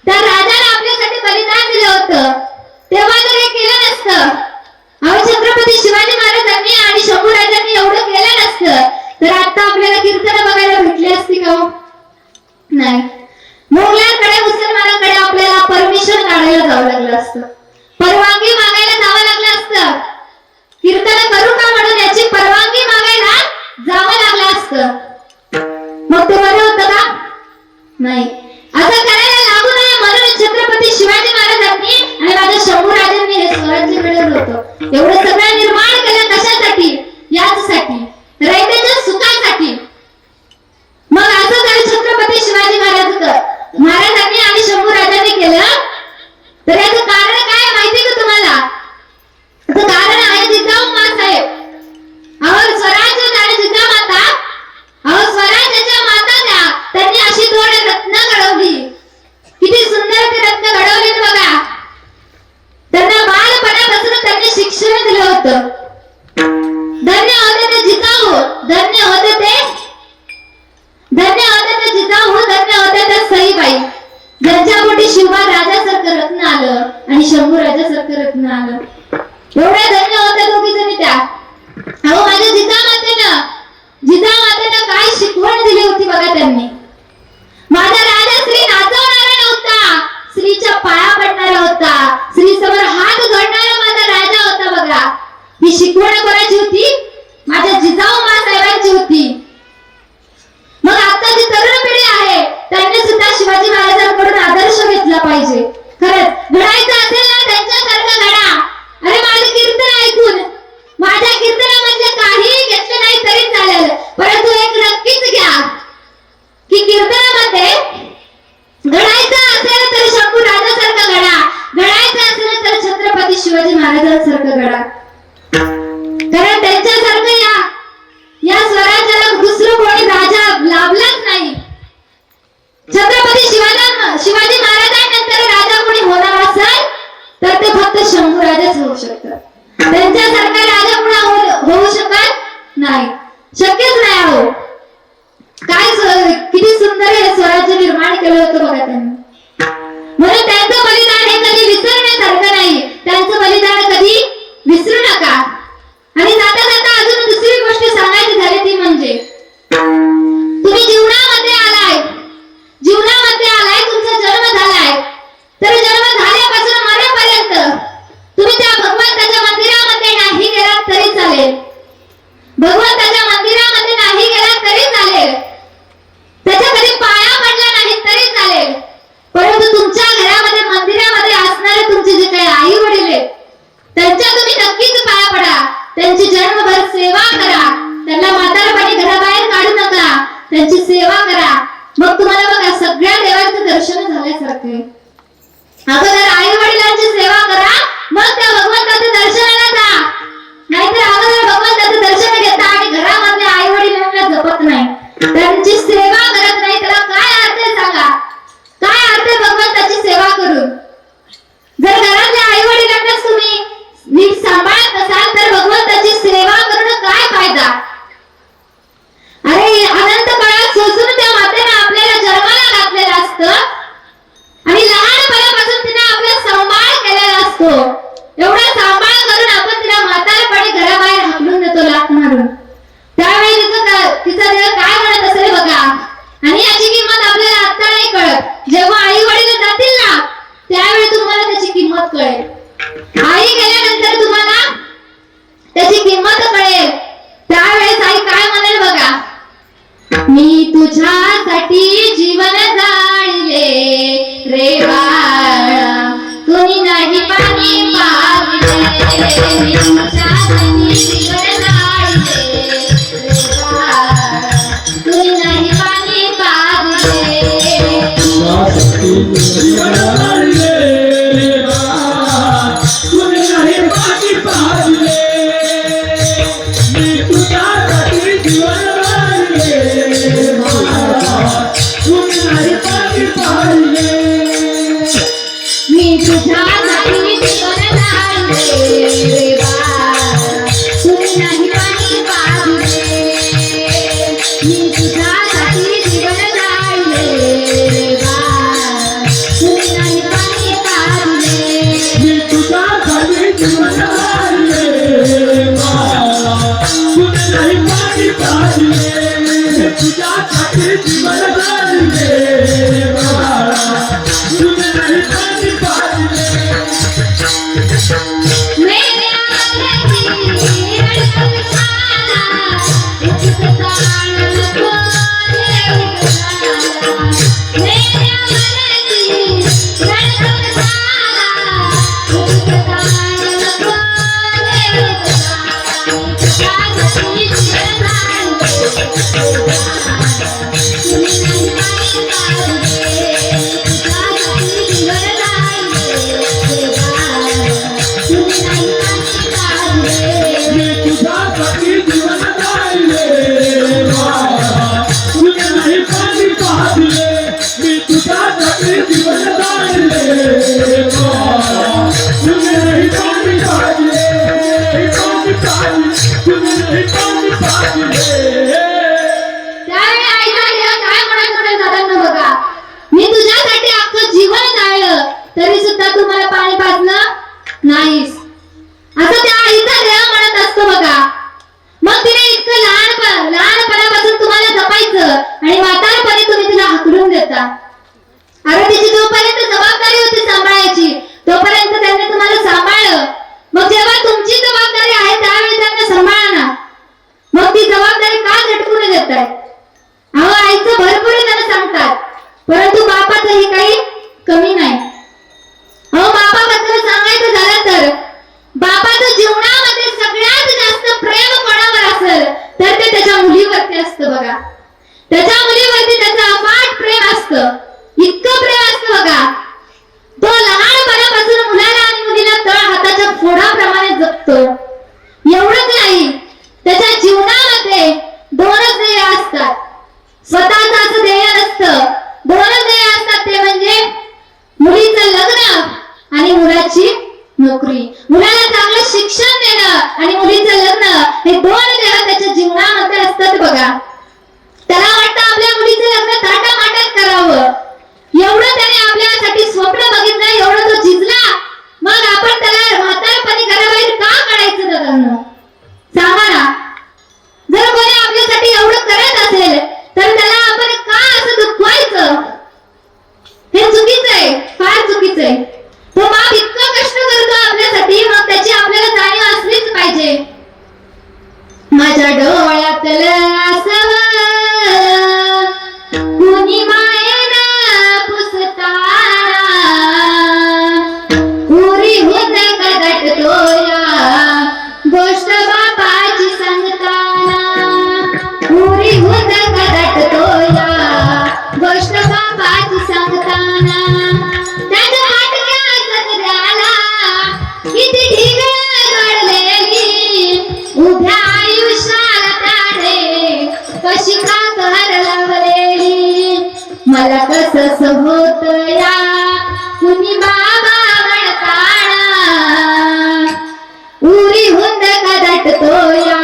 त्या राजाने आपल्यासाठी बलिदान दिलं होतं. तेव्हा जर हे केलं नसतं, छत्रपती शिवाजी महाराजांनी आणि शंभू राजांनी एवढं केलं नसतं, तर असतं, परवानगी मागायला जावं लागलं असतं, कीर्तन करू का म्हणून याची परवानगी मागायला जावं लागलं असतं. मग ते बरं होतं का? नाही. असं करायला लागू नये म्हणून छत्रपती शिवाजी महाराजांनी आणि माझ्या शंभूराजांनी हे स्वराज्य मिळवलं होतं. एवढं सगळं निर्माण केलं कशासाठी? याचसाठी, रयतेच्या सुखासाठी. मग असं जर छत्रपती शिवाजी महाराजांनी आणि शंभूराजांनी केलं तर याचं कारण काय माहिती का तुम्हाला? याचं कारण आहे जिजाऊ मासाहेब. अहो स्वराज्य आणि जिजामाता, अहो स्वराज्याच्या माता द्या. त्यांनी अशी दोन रत्न घडवली. किती सुंदर ते रत्न घडवली बघा. त्यांना बालपणापासून त्यांनी शिक्षण दिलं होतं. धन्य होते ते जिजाऊ, धन्य होते ते जिजाऊ, धन्य होते ते सईबाई, ज्यांच्या पोटी शिवबा राजासारखं रत्न आलं आणि शंभू राजासारखं रत्न आलं. एवढ्या धन्य होत्या दोघी जणी त्या. अहो माझ्या जिजामातेनं काय शिकवण दिली होती बघा त्यांनी. माझा राजा श्री नाचवणारा नव्हता, श्रीच्या पाया पडणारा होता, श्री समोर हात जोडणारा माझा राजा होता बघा. ही शिकवण कोणाची होती? माझ्या जिजाऊ मासाहेबांची होती. मग आता जी तरुण पिढी आहे त्यांनी सुद्धा शिवाजी महाराजांकडून आदर्श घेतला पाहिजे. खरंच घडायचं असेल ना त्यांच्यासारखं घडा. अरे माझं कीर्तन ऐकून, माझ्या कीर्तनामधले काही घेतलं नाही तरी चालेल, परंतु एक नक्कीच घ्या की कीर्तनामध्ये घडायचं असेल तर शंभू राजासारखं घडा, घडायचं असेल तर छत्रपती शिवाजी महाराजांसारखं घडा. कारण त्यांच्यासारखं या स्वराज्याला दुसरं कोणी राजा लाभलाच नाही. छत्रपती शिवाजी महाराजांनंतर राजा कोणी होणार असेल तर ते फक्त शंभू राजाच होऊ शकतात. त्यांच्यासारखा राजा पुन्हा होऊ शकत नाही, शक्यच नाही. हो किती सुंदर हे स्वराज्य निर्माण केलं होतं बघा त्यांनी. म्हणून त्यांचं बलिदान हे कधी विसरण्यासारखं नाही. त्यांचं बलिदान कधी विसरू नका. आणि जाता जाता अजून दुसरी गोष्ट सांगायची झाली ती म्हणजे तुम्ही जीवनामध्ये आलाय, तुमचा जन्म झालाय, तर जन्म झाल्यापासून मरेपर्यंत तुम्ही त्या भगवंताच्या मंदिरामध्ये नाही गेलात तरी चालेल, भगवंताच्या मंदिरामध्ये नाही गेलात तरी चालेल, त्याच्या कधी पाया पडला नाही तरी चालेल, परंतु तुमच्या घरामध्ये मंदिरामध्ये असणारे तुमचे जे काही आई वडील आहेत त्यांच्या तुम्ही नक्कीच पाया पडा. त्यांची जन्मभर सेवा करा. त्यांना म्हातारपणी घराबाहेर काढू नका, त्यांची सेवा करा. मग तुम्हाला बघा सगळ्या देवांचं दर्शन झाल्यासारखे. अगोदर आई वडिलांची सेवा करा, मग त्या भगवंताच्या दर्शनाला जा. नाहीतर अगोदर भगवंताचं दर्शन घेता आणि घरामधल्या आई वडिलांना जपत नाही, त्यांची सेवा करत नाही, त्याला काय अर्थ आहे सांगा? काय अर्थ आहे भगवंताची सेवा करून? जर घरातल्या आई वडिलांनाच तुम्ही नीट सांभाळत नसाल तर भगवंताची सेवा करणं काय फायदा? अरे अनंत काळात सोसून त्या मातेने आपल्याला जन्माला घातलेलं असतं आणि लहानपणापासून तिने आपला सांभाळ केलेला असतो. एवढा सांभाळ करून आपण तिला म्हातारपणी घराबाहेर हाकलून देतो लाथ मारून. त्यावेळी तिचा देह काय म्हणत असेल बघा. आणि याची किंमत आपल्याला आता नाही कळत. जेव्हा आई वडील जातील ना त्यावेळी तुम्हाला त्याची किंमत कळेल. आई गेल्यानंतर तुम्हाला त्याची किंमत कळेल. त्यावेळेस आई काय म्हणेल बघा. मी तुझ्यासाठी जीवन जाळले रे बाळा, कुणी नाही पाणी पाजले. मी तुझ्यासाठी जीवन जाळले रे बाळा, कुणी नाही पाणी पाजले. तुझ्या मेऱ्या मनाची रडकं झाला, उगीच ताण नको देऊ झाला. मेऱ्या मनाची रडकं झाला, उगीच ताण नको देऊ झाला. तुझ्यासाठी जीवन आहे, तुम्ही नाही पाणी काढले, तुझ्यासाठी जीवन मी तुझ्यासाठी जीवन राहिले बाळा. तुझे नाही पाणी पाजले, मी तुझ्यासाठी जीवन राहिले बाळा. तुझे नाही पाणी पाजले, पाणी पाजले, तुझे नाही पाणी पाजले. त्यावेळी आईचा देह काय म्हणत होता दादांना बघा, मी तुझ्यासाठी अख्खं जीवन जाळलं तरी सुद्धा तुम्हाला पाणी पाजलं नाहीस, असं त्या आईचा देह म्हणत असतो बघा. मग तिने इतकं लहानपणापासून तुम्हाला जपायचं आणि म्हातारपणी तुम्ही तिला हाकलून देता. अरे तिची जोपर्यंत जबाबदारी होती सांभाळायची तोपर्यंत त्यांनी तुम्हाला सांभाळलं. मग जेव्हा तुमची जबाबदारी आहे त्यावेळी त्यांना सांभाळा ना. मग ती जबाबदारी का झटकून देताय? अहो आईचं भरपूर जण सांगतात, परंतु बापाचंही काही कमी नाही. अहो बापाबद्दल सांगायचं झालं तर बापाचं जीवनामध्ये सगळ्यात जास्त प्रेम कोणावर असेल तर ते त्याच्या मुलीवरती असतं बघा. त्याच्या मुलीवरती त्याचं अफाट प्रेम असतं, इतकं प्रेम असतं बघा. तो लहानपणापासून मुलाला आणि मुलीला तळ हाताच्या फोडाप्रमाणे जपतो. एवढंच नाही, त्याच्या जीवनामध्ये दोनच ध्येय असतात. स्वतःचं असं ध्येय नसतं, दोनच ध्येय असतात. ते म्हणजे मुलीचं लग्न आणि मुलाची नोकरी. मुलाला चांगलं शिक्षण देणं आणि मुलीचं लग्न, हे दोन ध्येय त्याच्या जीवनामध्ये असतात बघा. त्याला वाटतं आपल्या मुलीचं लग्न थाटामाटात करावं, एवढं त्याने आपल्यासाठी स्वप्न बघितलं, एवढं तो झिजला. मग आपण त्याला म्हातारपणी घराबाहेर का काढायचं दादांनो? सांगा ना. जर कोणी आपल्यासाठी एवढं करत असेल तर त्याला आपण का असं दुखवायचं? हे चुकीचं आहे, फार चुकीचं आहे. तो बाप इतकं कष्ट करतो आपल्यासाठी, मग त्याची आपल्याला जाणीव असलीच पाहिजे. माझ्या डोळ्यातलं आसवं कुणी मायेनं पुसताना, उरी होत कदटतो या गोष्ट बापाची सांगताना. उरी होत कदटतो या गोष्ट बापाची सांगताना. त्याच्या फाटक्या सगळ्याला किती ढिगळं घडलेली, उभ्या आयुष्याला त्याने कशी का कर लावलेली. मला कसं होत या कुणी बाबा म्हणताना, उरी हुंद कदटतो या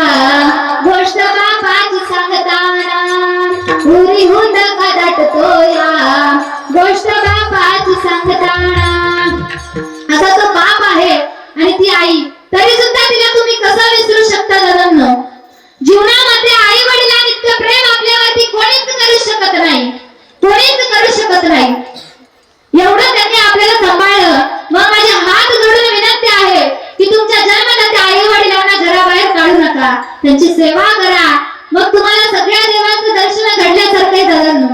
गोष्ट बापाची सांगताना. उरी हुंद कदटतो या गोष्ट बापाची सांगताना. असा तो बाप आहे आणि ती आई, तरी सुद्धा तिला तुम्ही कसं विसरू शकता दादांनो? जीवनामध्ये आई वडिलांइतकं प्रेम आपल्यावरती कोणीच करू शकत नाही, कोणीच करू शकत नाही. एवढं त्यांनी आपल्याला सांभाळलं. मग माझे हात जोडून विनंती आहे की तुमच्या जन्मदात्या आई वडिलांना घराबाहेर काढू नका, त्यांची सेवा करा. मग तुम्हाला सगळ्या देवांचं दर्शन घडल्यासारखं आहे दादांनो.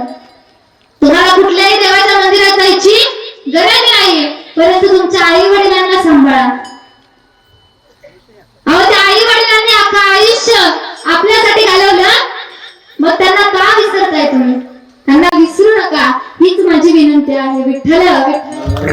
तुम्हाला कुठल्याही देवाच्या मंदिरात जायची गरज नाही, परंतु तुमच्या आई वडिलांना सांभाळा. अहो त्या आई वडिलांनी अख्खं आयुष्य आपल्यासाठी घालवलं, मग त्यांना का विसरताय तुम्ही? त्यांना विसरू नका, हीच माझी विनंती आहे. विठ्ठल विठ्ठल